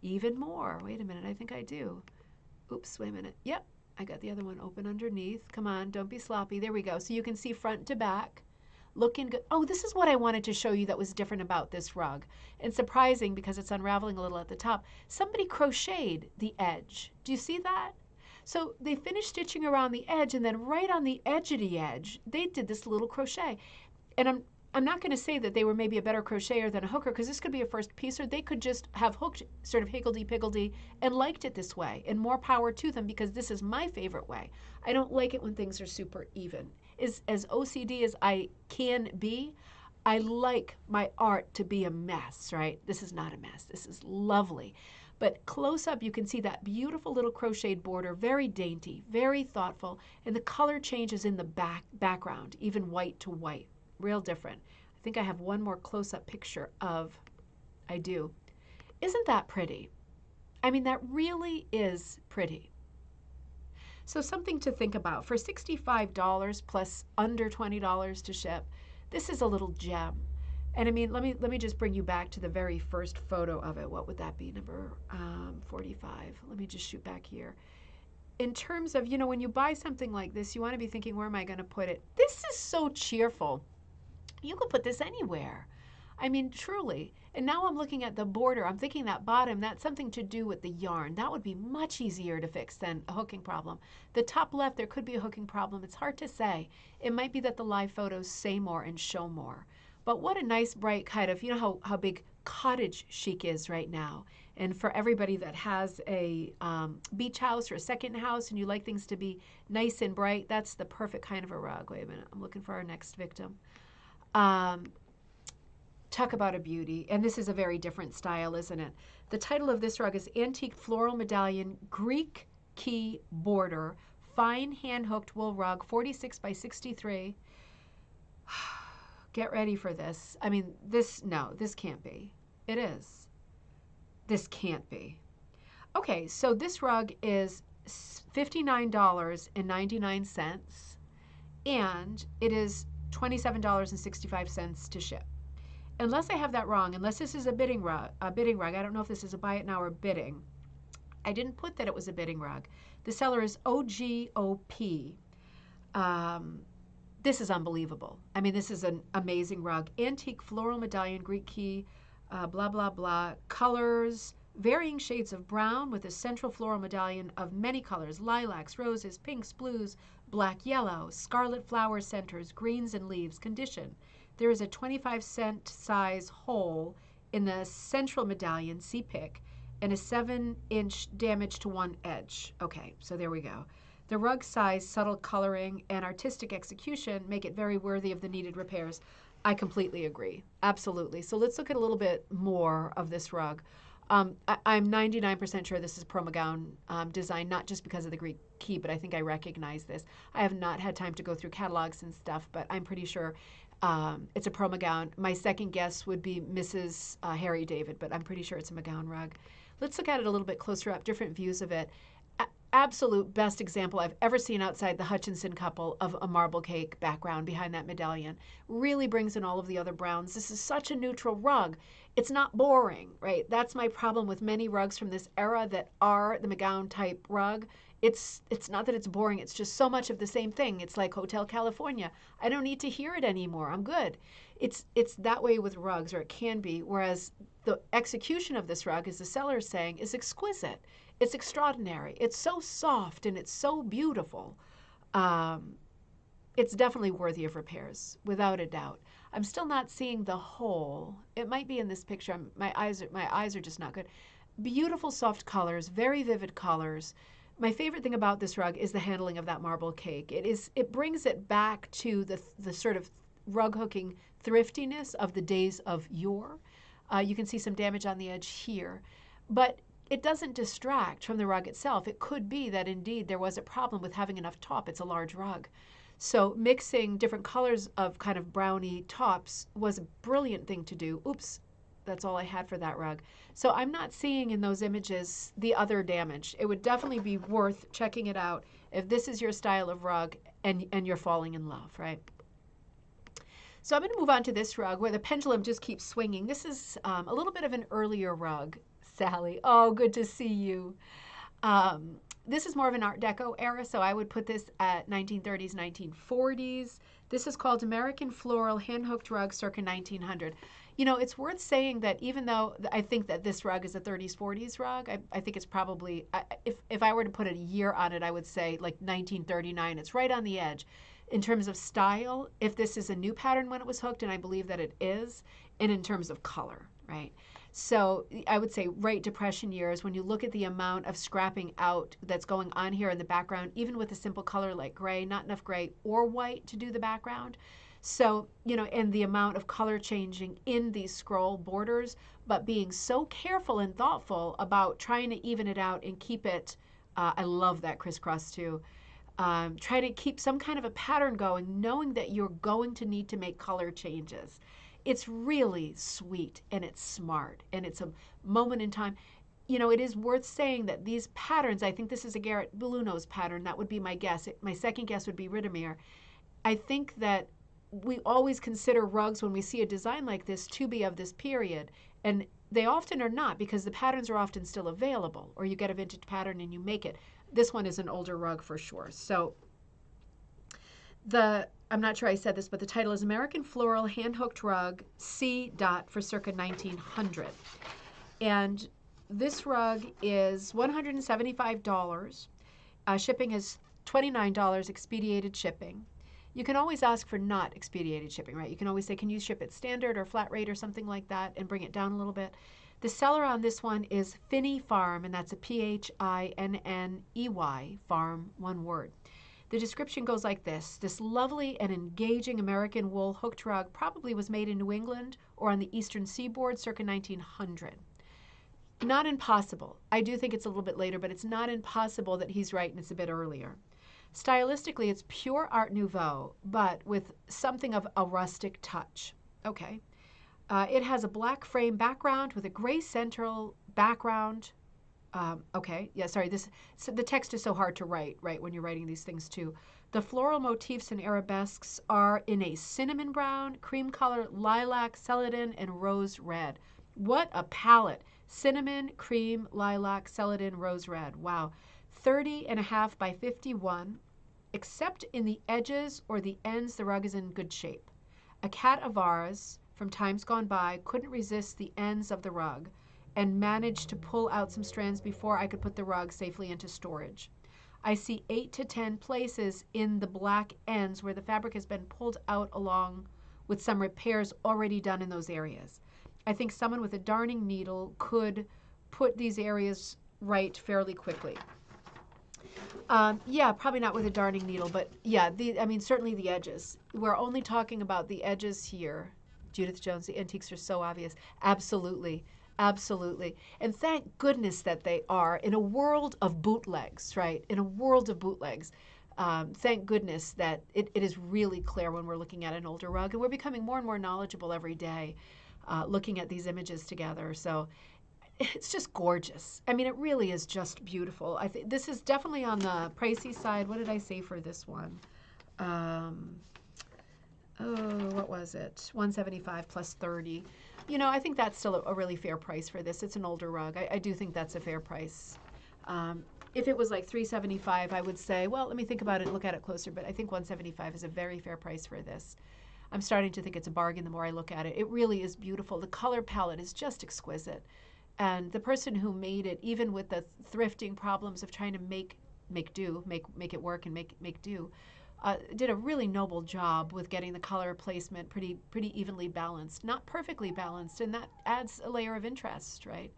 Speaker 1: Even more. Wait a minute, I think I do. Oops, wait a minute. Yep, I got the other one open underneath. Come on, don't be sloppy. There we go. So you can see front to back. Looking good. Oh, this is what I wanted to show you that was different about this rug. And surprising because it's unraveling a little at the top. Somebody crocheted the edge. Do you see that? So they finished stitching around the edge, and then right on the edge of the edge, they did this little crochet. And I'm not going to say that they were maybe a better crocheter than a hooker, because this could be a first piecer. They could just have hooked sort of higgledy-piggledy and liked it this way, and more power to them, because this is my favorite way. I don't like it when things are super even. As OCD as I can be, I like my art to be a mess, right? This is not a mess. This is lovely. But close up, you can see that beautiful little crocheted border, very dainty, very thoughtful, and the color changes in the background, even white to white. Real different. I think I have one more close-up picture of, I do. Isn't that pretty? I mean, that really is pretty. So something to think about. For $65 plus under $20 to ship, this is a little gem. And I mean, let me just bring you back to the very first photo of it. What would that be? Number 45. Let me just shoot back here. In terms of, when you buy something like this, you want to be thinking, where am I going to put it? This is so cheerful. You could put this anywhere. I mean, truly. And now I'm looking at the border. I'm thinking that bottom, that's something to do with the yarn. That would be much easier to fix than a hooking problem. The top left, there could be a hooking problem. It's hard to say. It might be that the live photos say more and show more. But what a nice, bright kind of, how big cottage chic is right now. And for everybody that has a beach house or a second house and you like things to be nice and bright, that's the perfect kind of a rug. Wait a minute. I'm looking for our next victim. Talk about a beauty. And this is a very different style, isn't it? The title of this rug is Antique Floral Medallion Greek Key Border Fine Hand-Hooked Wool Rug, 46 by 63. Get ready for this. I mean, this can't be. It is. This can't be. Okay, so this rug is $59.99, and it is $27.65 to ship. Unless I have that wrong, unless this is a bidding rug, I don't know if this is a buy it now or bidding. I didn't put that it was a bidding rug. The seller is OGOP. This is unbelievable. I mean, this is an amazing rug. Antique floral medallion, Greek key, blah, blah, blah. Colors, varying shades of brown with a central floral medallion of many colors, lilacs, roses, pinks, blues, black, yellow, scarlet flower centers, greens and leaves. Condition. There is a 25-cent size hole in the central medallion, see pick, and a 7-inch damage to one edge. Okay, so there we go. The rug size, subtle coloring, and artistic execution make it very worthy of the needed repairs. I completely agree. Absolutely. So let's look at a little bit more of this rug. I'm 99% sure this is Promogown design, not just because of the Greek key, but I think I recognize this. I have not had time to go through catalogs and stuff, but I'm pretty sure it's a Promogown. My second guess would be Mrs. Harry David, but I'm pretty sure it's a McGowan rug. Let's look at it a little bit closer up, different views of it. Absolute best example I've ever seen outside the Hutchinson couple of a marble cake background behind that medallion. Really brings in all of the other browns. This is such a neutral rug. It's not boring, right? That's my problem with many rugs from this era that are the McGowan type rug. it's not that it's boring, it's just so much of the same thing. It's like Hotel California. I don't need to hear it anymore. I'm good. It's that way with rugs, or it can be, whereas the execution of this rug, as the seller is saying, is exquisite. It's extraordinary. It's so soft and it's so beautiful. It's definitely worthy of repairs, without a doubt. I'm still not seeing the hole. It might be in this picture. My eyes are just not good. Beautiful soft colors, very vivid colors. My favorite thing about this rug is the handling of that marble cake. It brings it back to the sort of rug hooking thriftiness of the days of yore. You can see some damage on the edge here, but it doesn't distract from the rug itself. It could be that indeed there was a problem with having enough top. It's a large rug. So mixing different colors of kind of browny tops was a brilliant thing to do. Oops, that's all I had for that rug. So I'm not seeing in those images the other damage. It would definitely be worth checking it out if this is your style of rug and you're falling in love, right? So I'm going to move on to this rug where the pendulum just keeps swinging. This is a little bit of an earlier rug. Sally, oh, good to see you. This is more of an Art Deco era, so I would put this at 1930s, 1940s. This is called American Floral Hand-Hooked Rug circa 1900. You know, it's worth saying that even though I think that this rug is a 30s, 40s rug, I think it's probably, if I were to put a year on it, I would say like 1939. It's right on the edge. In terms of style, if this is a new pattern when it was hooked, and I believe that it is, and in terms of color, right? So I would say right Depression years, when you look at the amount of scrapping out that's going on here in the background, even with a simple color like gray, not enough gray or white to do the background. So, you know, and the amount of color changing in these scroll borders, but being so careful and thoughtful about trying to even it out and keep it, I love that crisscross too. Try to keep some kind of a pattern going, knowing that you're going to need to make color changes. It's really sweet and it's smart and it's a moment in time. You know, it is worth saying that these patterns, I think this is a Garrett Bellunose pattern. That would be my guess. My second guess would be Riddermere. I think that we always consider rugs when we see a design like this to be of this period. And they often are not, because the patterns are often still available, or you get a vintage pattern and you make it. This one is an older rug for sure. So I'm not sure I said this, but the title is American Floral Hand-Hooked Rug C. for circa 1900. And this rug is $175. Shipping is $29, expedited shipping. You can always ask for not expedited shipping, right? You can always say, can you ship it standard or flat rate or something like that and bring it down a little bit. The seller on this one is Phinney Farm, and that's a Phinney, farm, one word. The description goes like this. This lovely and engaging American wool hooked rug probably was made in New England or on the eastern seaboard circa 1900. Not impossible. I do think it's a little bit later, but it's not impossible that he's right and it's a bit earlier. Stylistically, it's pure Art Nouveau, but with something of a rustic touch. Okay. It has a black frame background with a gray central background. Okay, yeah, sorry, the text is so hard to write, right, when you're writing these things too. The floral motifs and arabesques are in a cinnamon brown, cream color, lilac, celadon, and rose red. What a palette. Cinnamon, cream, lilac, celadon, rose red. Wow. 30.5 by 51. Except in the edges or the ends, the rug is in good shape. A cat of ours from times gone by couldn't resist the ends of the rug and managed to pull out some strands before I could put the rug safely into storage. I see 8 to 10 places in the black ends where the fabric has been pulled out along with some repairs already done in those areas. I think someone with a darning needle could put these areas right fairly quickly. Yeah, probably not with a darning needle, but yeah, I mean, certainly the edges. We're only talking about the edges here. Judith Jones, the antiques are so obvious. Absolutely. Absolutely. And thank goodness that they are in a world of bootlegs, right? In a world of bootlegs. Thank goodness that it is really clear when we're looking at an older rug. And we're becoming more and more knowledgeable every day looking at these images together. So it's just gorgeous. I mean, it really is just beautiful. I think this is definitely on the pricey side. What did I say for this one? What was it? $175 plus 30. You know, I think that's still a really fair price for this. It's an older rug. I do think that's a fair price. If it was like $375, I would say, well, let me think about it, look at it closer. But I think $175 is a very fair price for this. I'm starting to think it's a bargain the more I look at it. It really is beautiful. The color palette is just exquisite. And the person who made it, even with the thrifting problems of trying to make it work and make do, did a really noble job with getting the color placement pretty evenly balanced. Not perfectly balanced, and that adds a layer of interest, right?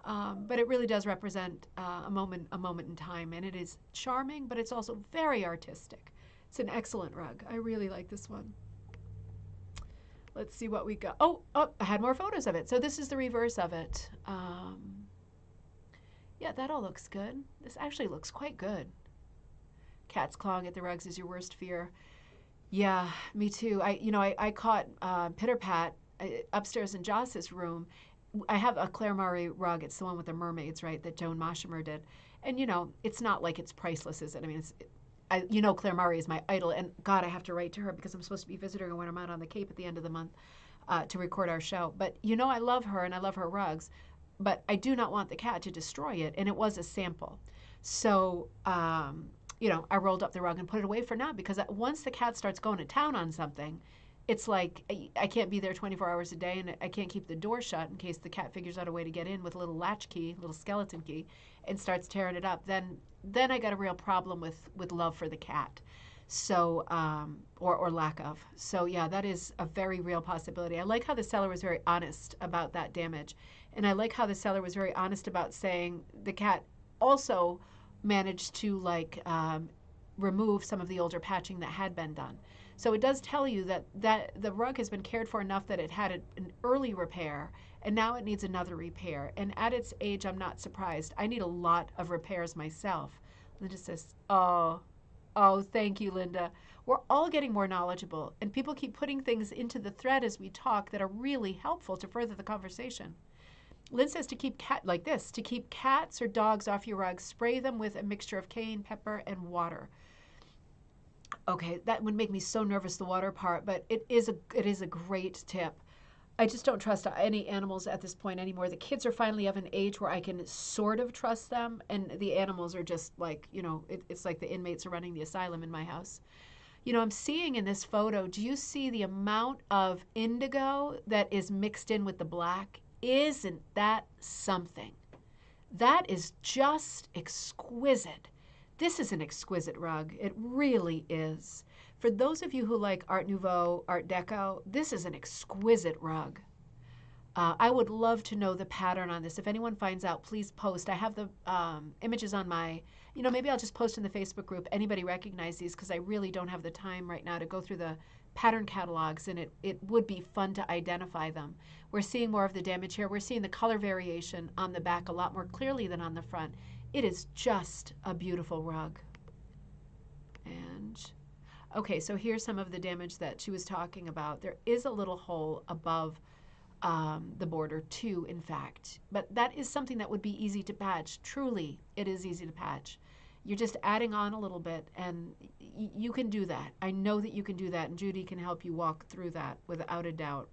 Speaker 1: But it really does represent a moment in time, and it is charming, but it's also very artistic. It's an excellent rug. I really like this one. Let's see what we got. Oh, I had more photos of it. So this is the reverse of it. Yeah, that all looks good. This actually looks quite good. Cats clawing at the rugs is your worst fear. Yeah, me too. I caught Pitter Pat upstairs in Joss's room. I have a Claire Murray rug. It's the one with the mermaids, right, that Joan Moshimer did. And, it's not like it's priceless, is it? I mean, Claire Murray is my idol. And, God, I have to write to her because I'm supposed to be visiting her when I'm out on the Cape at the end of the month to record our show. But, I love her and I love her rugs. But I do not want the cat to destroy it. And it was a sample. So, I rolled up the rug and put it away for now because once the cat starts going to town on something, it's like I can't be there 24 hours a day, and I can't keep the door shut in case the cat figures out a way to get in with a little latch key, little skeleton key, and starts tearing it up. Then I got a real problem with love for the cat, so or lack of. So yeah, that is a very real possibility. I like how the seller was very honest about that damage, and I like how the seller was very honest about saying the cat also managed to remove some of the older patching that had been done. So it does tell you that the rug has been cared for enough that it had an early repair, and now it needs another repair. And at its age, I'm not surprised. I need a lot of repairs myself. Linda says, oh, thank you, Linda. We're all getting more knowledgeable, and people keep putting things into the thread as we talk that are really helpful to further the conversation. Lynn says to keep cats or dogs off your rugs, spray them with a mixture of cayenne pepper and water. Okay, that would make me so nervous, the water part, but it is a great tip. I just don't trust any animals at this point anymore. The kids are finally of an age where I can sort of trust them, and the animals are just like, it's like the inmates are running the asylum in my house. I'm seeing in this photo, do you see the amount of indigo that is mixed in with the black? Isn't that something? That is just exquisite. This is an exquisite rug. It really is. For those of you who like Art Nouveau, Art Deco, this is an exquisite rug. I would love to know the pattern on this. If anyone finds out, please post. I have the images on my, maybe I'll just post in the Facebook group. Anybody recognize these? Because I really don't have the time right now to go through the pattern catalogs, and it would be fun to identify them. We're seeing more of the damage here. We're seeing the color variation on the back a lot more clearly than on the front. It is just a beautiful rug. And okay, so here's some of the damage that she was talking about. There is a little hole above the border too, in fact, but that is something that would be easy to patch. Truly, it is easy to patch. You're just adding on a little bit, and you can do that. I know that you can do that, and Judy can help you walk through that without a doubt.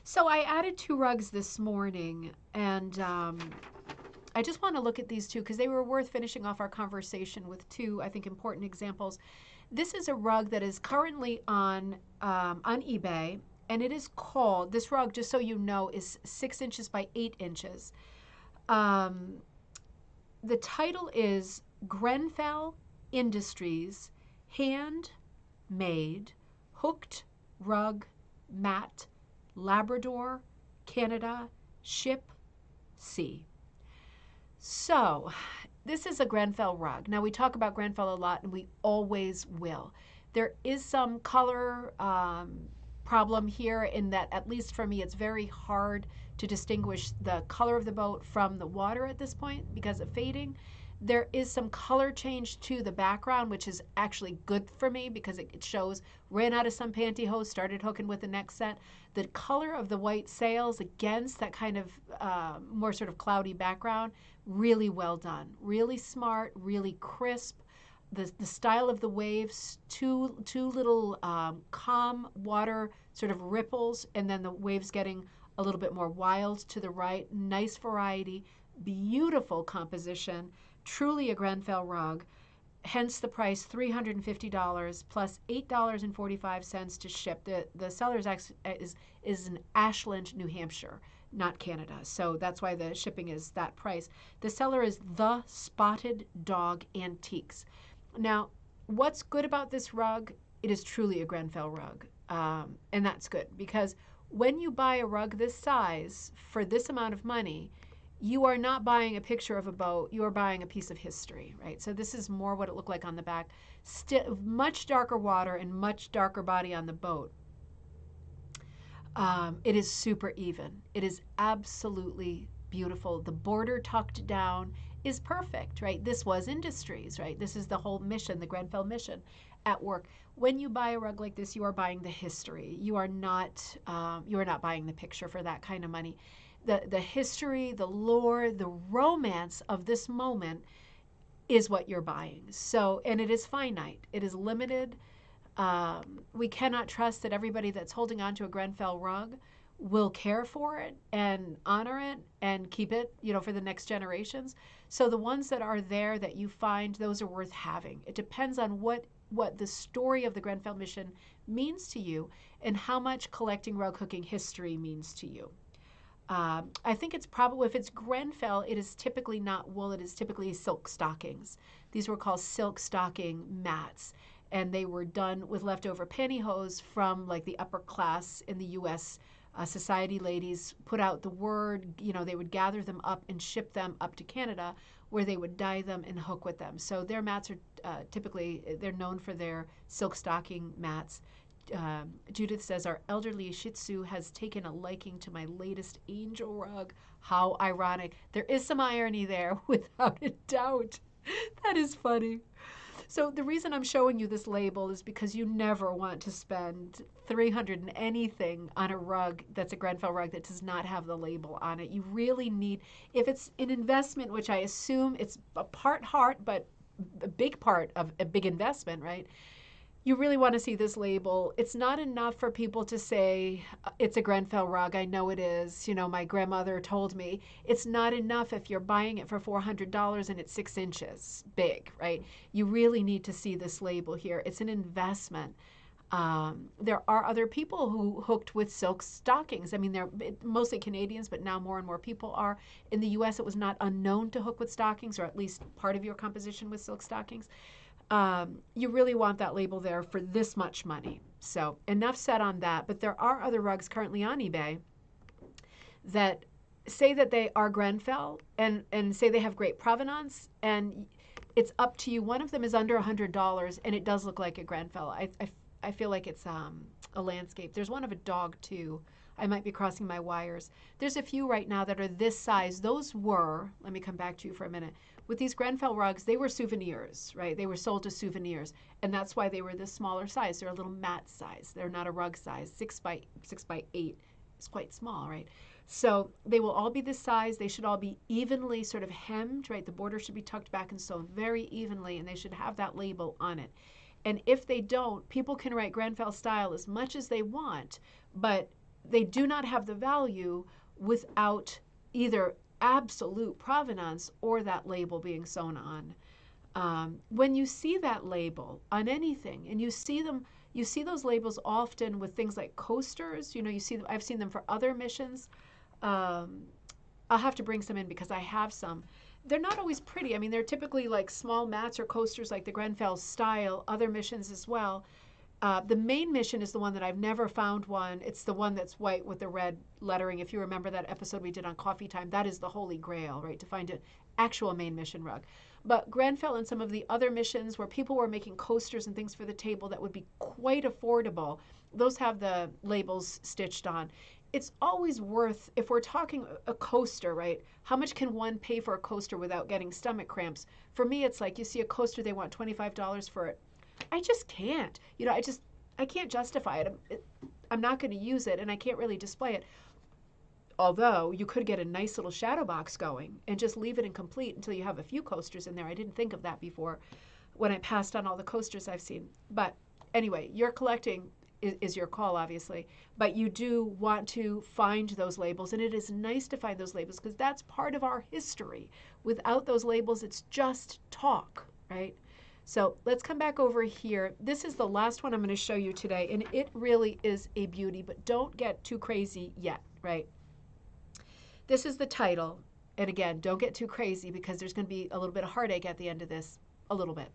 Speaker 1: So I added 2 rugs this morning, and I just want to look at these 2 because they were worth finishing off our conversation with 2, I think, important examples. This is a rug that is currently on eBay, and it is called, this rug, just so you know, is 6 inches by 8 inches. The title is Grenfell Industries Handmade Hooked Rug Mat Labrador, Canada, Ship C. So this is a Grenfell rug. Now we talk about Grenfell a lot, and we always will. There is some color problem here in that, at least for me, it's very hard to distinguish the color of the boat from the water at this point because of fading. There is some color change to the background, which is actually good for me because it shows ran out of some pantyhose, started hooking with the next set. The color of the white sails against that kind of more sort of cloudy background, really well done. Really smart, really crisp. The style of the waves, two little calm water sort of ripples, and then the waves getting a little bit more wild to the right. Nice variety. beautiful composition, truly a Grenfell rug. Hence the price, $350 plus $8.45 to ship. The seller is in Ashland, New Hampshire, not Canada. So that's why the shipping is that price. The seller is The Spotted Dog Antiques. Now, what's good about this rug? It is truly a Grenfell rug. And that's good because when you buy a rug this size for this amount of money, you are not buying a picture of a boat, you are buying a piece of history, right? So this is more what it looked like on the back. Much darker water and much darker body on the boat. It is super even. It is absolutely beautiful. The border tucked down is perfect, right? This was Industries, right? This is the whole mission, the Grenfell mission at work. When you buy a rug like this, you are buying the history. You are not buying the picture for that kind of money. The history, the lore, the romance of this moment is what you're buying. So, and it is finite. It is limited. We cannot trust that everybody that's holding on to a Grenfell rug will care for it and honor it and keep it, for the next generations. So the ones that are there that you find, those are worth having. It depends on what the story of the Grenfell mission means to you and how much collecting rug hooking history means to you. I think it's probably, if it's Grenfell, it is typically not wool, it is typically silk stockings. These were called silk stocking mats, and they were done with leftover pantyhose from like the upper class in the U.S. Society ladies put out the word, they would gather them up and ship them up to Canada where they would dye them and hook with them. So their mats are typically, they're known for their silk stocking mats. Judith says, our elderly Shih Tzu has taken a liking to my latest angel rug. How ironic. There is some irony there, without a doubt. That is funny. So the reason I'm showing you this label is because you never want to spend $300 and anything on a rug that's a Grenfell rug that does not have the label on it. You really need, if it's an investment, which I assume it's a part heart, but a big part of a big investment, right? You really want to see this label. It's not enough for people to say, it's a Grenfell rug, I know it is. My grandmother told me. It's not enough if you're buying it for $400 and it's 6 inches big, right? You really need to see this label here. It's an investment. There are other people who hooked with silk stockings. I mean, they're mostly Canadians, but now more and more people are. In the U.S., it was not unknown to hook with stockings, or at least part of your composition with silk stockings. You really want that label there for this much money. So enough said on that. But there are other rugs currently on eBay that say that they are Grenfell and say they have great provenance, and it's up to you. One of them is under $100, and it does look like a Grenfell. I feel like it's a landscape. There's one of a dog too. I might be crossing my wires. There's a few right now that are this size. Those were, let me come back to you for a minute. With these Grenfell rugs, they were souvenirs, right? They were sold as souvenirs, and that's why they were this smaller size. They're a little mat size. They're not a rug size. 6 by 8 is quite small, right? So they will all be this size. They should all be evenly sort of hemmed, right? The border should be tucked back and sewn very evenly, and they should have that label on it. And if they don't, people can write Grenfell style as much as they want, but they do not have the value without either absolute provenance or that label being sewn on. When you see that label on anything, and you see those labels often with things like coasters. I've seen them for other missions. I'll have to bring some in because I have some. They're not always pretty. I mean, they're typically like small mats or coasters like the Grenfell style, other missions as well. The main mission is the one that I've never found one. It's the one that's white with the red lettering. If you remember that episode we did on Coffee Time, that is the holy grail, right, to find an actual main mission rug. But Grenfell and some of the other missions where people were making coasters and things for the table that would be quite affordable, those have the labels stitched on. It's always worth, if we're talking a coaster, right, how much can one pay for a coaster without getting stomach cramps? For me, it's like you see a coaster, they want $25 for it. I just can't. I can't justify it. I'm not going to use it, and I can't really display it. Although you could get a nice little shadow box going and just leave it incomplete until you have a few coasters in there. I didn't think of that before when I passed on all the coasters I've seen. But anyway, you're collecting. is your call, obviously. But you do want to find those labels, and it is nice to find those labels because that's part of our history. Without those labels, it's just talk, right? So let's come back over here. This is the last one I'm going to show you today, and it really is a beauty, but don't get too crazy yet, right? This is the title, and again, don't get too crazy because there's going to be a little bit of heartache at the end of this, a little bit.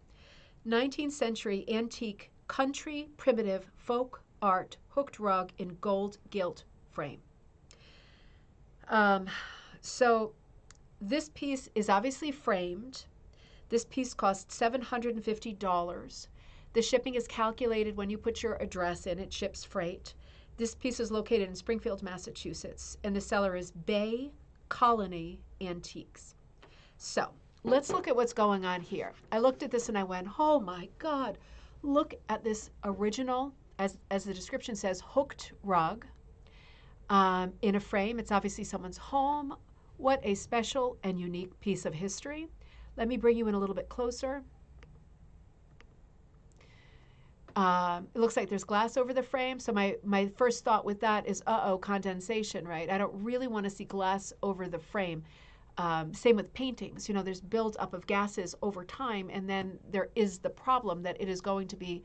Speaker 1: 19th century antique country primitive folk art hooked rug in gold gilt frame. So this piece is obviously framed. This piece costs $750. The shipping is calculated when you put your address in. It ships freight. This piece is located in Springfield, Massachusetts, and the seller is Bay Colony Antiques. So let's look at what's going on here. I looked at this and I went, oh my God, look at this original, as the description says, hooked rug in a frame. It's obviously someone's home. What a special and unique piece of history. Let me bring you in a little bit closer. It looks like there's glass over the frame. So my first thought with that is, uh-oh, condensation, right? I don't really want to see glass over the frame. Same with paintings. You know, there's buildup of gases over time, and then there is the problem that it is going to be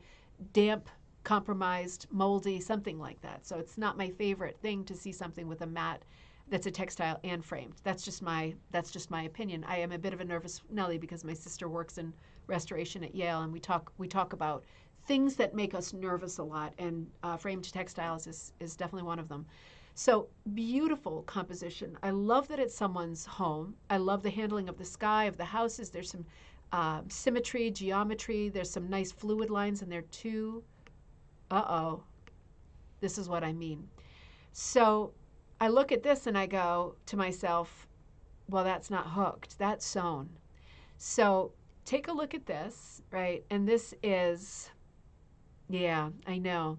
Speaker 1: damp, compromised, moldy, something like that. So it's not my favorite thing to see something with a matte that's a textile and framed. That's just my opinion. I am a bit of a nervous Nelly because my sister works in restoration at Yale, and we talk about things that make us nervous a lot, and framed textiles is definitely one of them. So beautiful composition. I love that it's someone's home. I love the handling of the sky, of the houses. There's some symmetry, geometry. There's some nice fluid lines in there too. Uh-oh, this is what I mean. So I look at this and I go to myself, well, that's not hooked, that's sewn. So take a look at this, right? And this is, yeah, I know.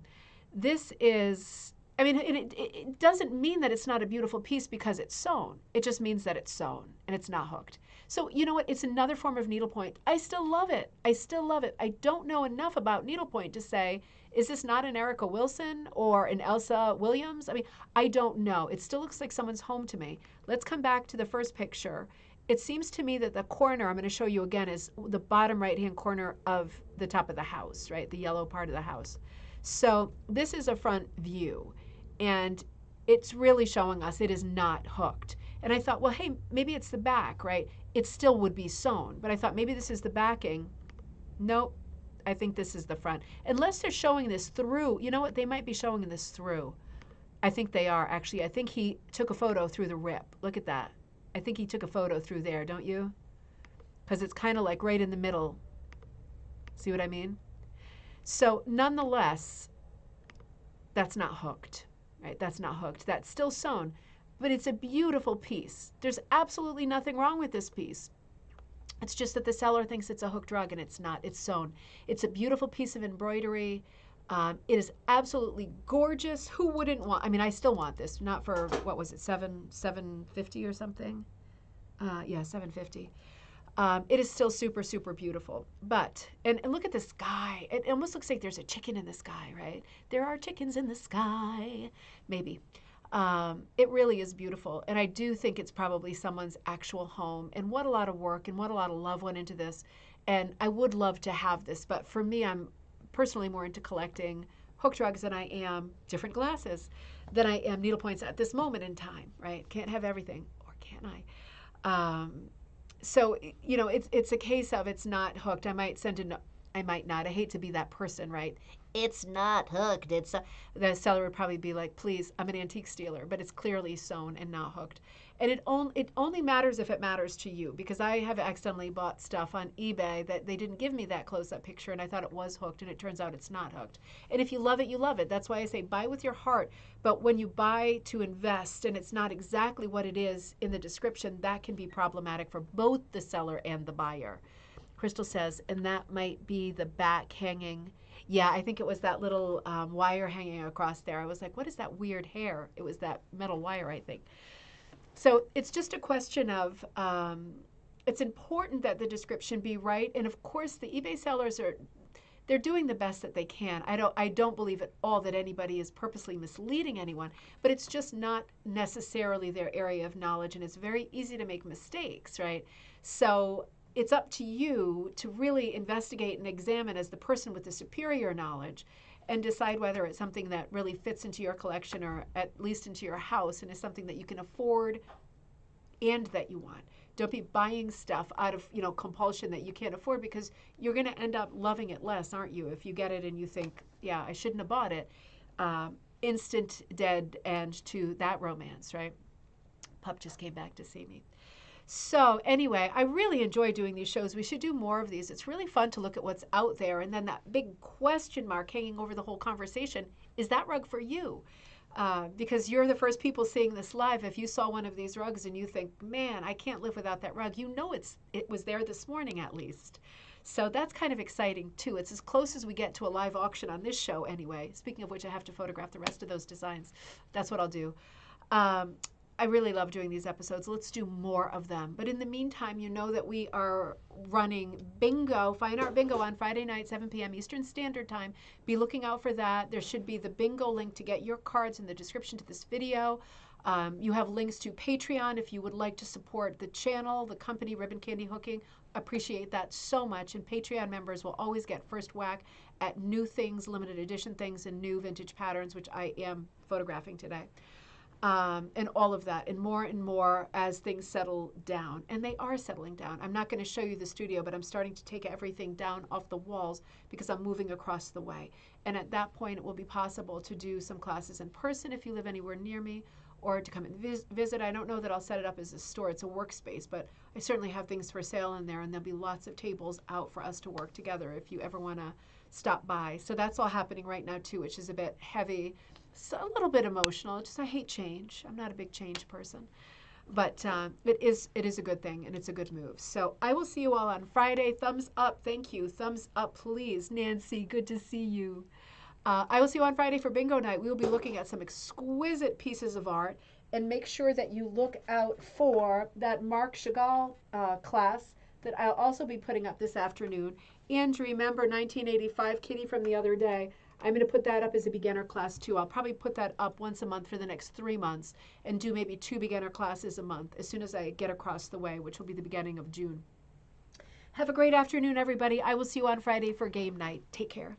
Speaker 1: This is, I mean, it doesn't mean that it's not a beautiful piece because it's sewn. It just means that it's sewn and it's not hooked. So you know what? It's another form of needlepoint. I still love it. I still love it. I don't know enough about needlepoint to say, is this not an Erica Wilson or an Elsa Williams? I mean, I don't know. It still looks like someone's home to me. Let's come back to the first picture. It seems to me that the corner, I'm going to show you again, is the bottom right-hand corner of the top of the house, right? The yellow part of the house. So this is a front view, and it's really showing us it is not hooked. And I thought, well, hey, maybe it's the back, right? It still would be sewn, but I thought maybe this is the backing. Nope, I think this is the front. Unless they're showing this through, you know what? They might be showing this through. I think they are, actually. I think he took a photo through the rip. Look at that. I think he took a photo through there, don't you? Because it's kind of like right in the middle. See what I mean? So nonetheless, that's not hooked, right? That's not hooked. That's still sewn, but it's a beautiful piece. There's absolutely nothing wrong with this piece. It's just that the seller thinks it's a hooked rug, and it's not. It's sewn. It's a beautiful piece of embroidery. It is absolutely gorgeous. Who wouldn't want? I mean, I still want this. Not for, what was it, $750 or something? Yeah, $750. It is still super, super beautiful. But, and look at the sky. It almost looks like there's a chicken in the sky, right? There are chickens in the sky. Maybe. It really is beautiful. And I do think it's probably someone's actual home. And what a lot of work and what a lot of love went into this. And I would love to have this. But for me, I'm personally more into collecting hooked rugs than I am different glasses, than I am needlepoints at this moment in time, right? Can't have everything, or can I? So, you know, it's a case of it's not hooked. I might send a note. I might not. I hate to be that person, right? It's not hooked. It's the seller would probably be like, please, I'm an antique stealer, but it's clearly sewn and not hooked. And it only matters if it matters to you, because I have accidentally bought stuff on eBay that they didn't give me that close-up picture, and I thought it was hooked, and it turns out it's not hooked. And if you love it, you love it. That's why I say buy with your heart. But when you buy to invest and it's not exactly what it is in the description, that can be problematic for both the seller and the buyer. Crystal says, and that might be the back hanging. Yeah, I think it was that little wire hanging across there. I was like, what is that weird hair? It was that metal wire, I think. So it's just a question of, it's important that the description be right. And of course, the eBay sellers they're doing the best that they can. I don't believe at all that anybody is purposely misleading anyone, but it's just not necessarily their area of knowledge, and it's very easy to make mistakes, right? So it's up to you to really investigate and examine as the person with the superior knowledge and decide whether it's something that really fits into your collection or at least into your house and is something that you can afford and that you want. Don't be buying stuff out of, compulsion that you can't afford, because you're going to end up loving it less, aren't you? If you get it and you think, yeah, I shouldn't have bought it, instant dead end to that romance, right? Pup just came back to see me. So anyway, I really enjoy doing these shows. We should do more of these. It's really fun to look at what's out there. And then that big question mark hanging over the whole conversation, is that rug for you? Because you're the first people seeing this live. If you saw one of these rugs and you think, man, I can't live without that rug, it was there this morning at least. So that's kind of exciting too. It's as close as we get to a live auction on this show anyway. Speaking of which, I have to photograph the rest of those designs. That's what I'll do. I really love doing these episodes. Let's do more of them. But in the meantime, you know that we are running bingo, Fine Art Bingo on Friday night, 7 p.m. Eastern Standard Time. Be looking out for that. There should be the bingo link to get your cards in the description to this video. You have links to Patreon if you would like to support the channel, the company, Ribbon Candy Hooking. Appreciate that so much. And Patreon members will always get first whack at new things, limited edition things, and new vintage patterns, which I am photographing today. And all of that and more as things settle down. And they are settling down. I'm not going to show you the studio, but I'm starting to take everything down off the walls because I'm moving across the way. And at that point, it will be possible to do some classes in person if you live anywhere near me, or to come and visit. I don't know that I'll set it up as a store. It's a workspace, but I certainly have things for sale in there, and there'll be lots of tables out for us to work together if you ever want to stop by. So that's all happening right now, too, which is a bit heavy. So a little bit emotional. I hate change. I'm not a big change person. But it is a good thing, and it's a good move. So I will see you all on Friday. Thumbs up. Thank you. Thumbs up, please. Nancy, good to see you. I will see you on Friday for bingo night. We will be looking at some exquisite pieces of art. And make sure that you look out for that Marc Chagall class that I'll also be putting up this afternoon. And remember 1985 Kitty from the other day. I'm going to put that up as a beginner class too. I'll probably put that up once a month for the next 3 months and do maybe 2 beginner classes a month as soon as I get across the way, which will be the beginning of June. Have a great afternoon, everybody. I will see you on Friday for game night. Take care.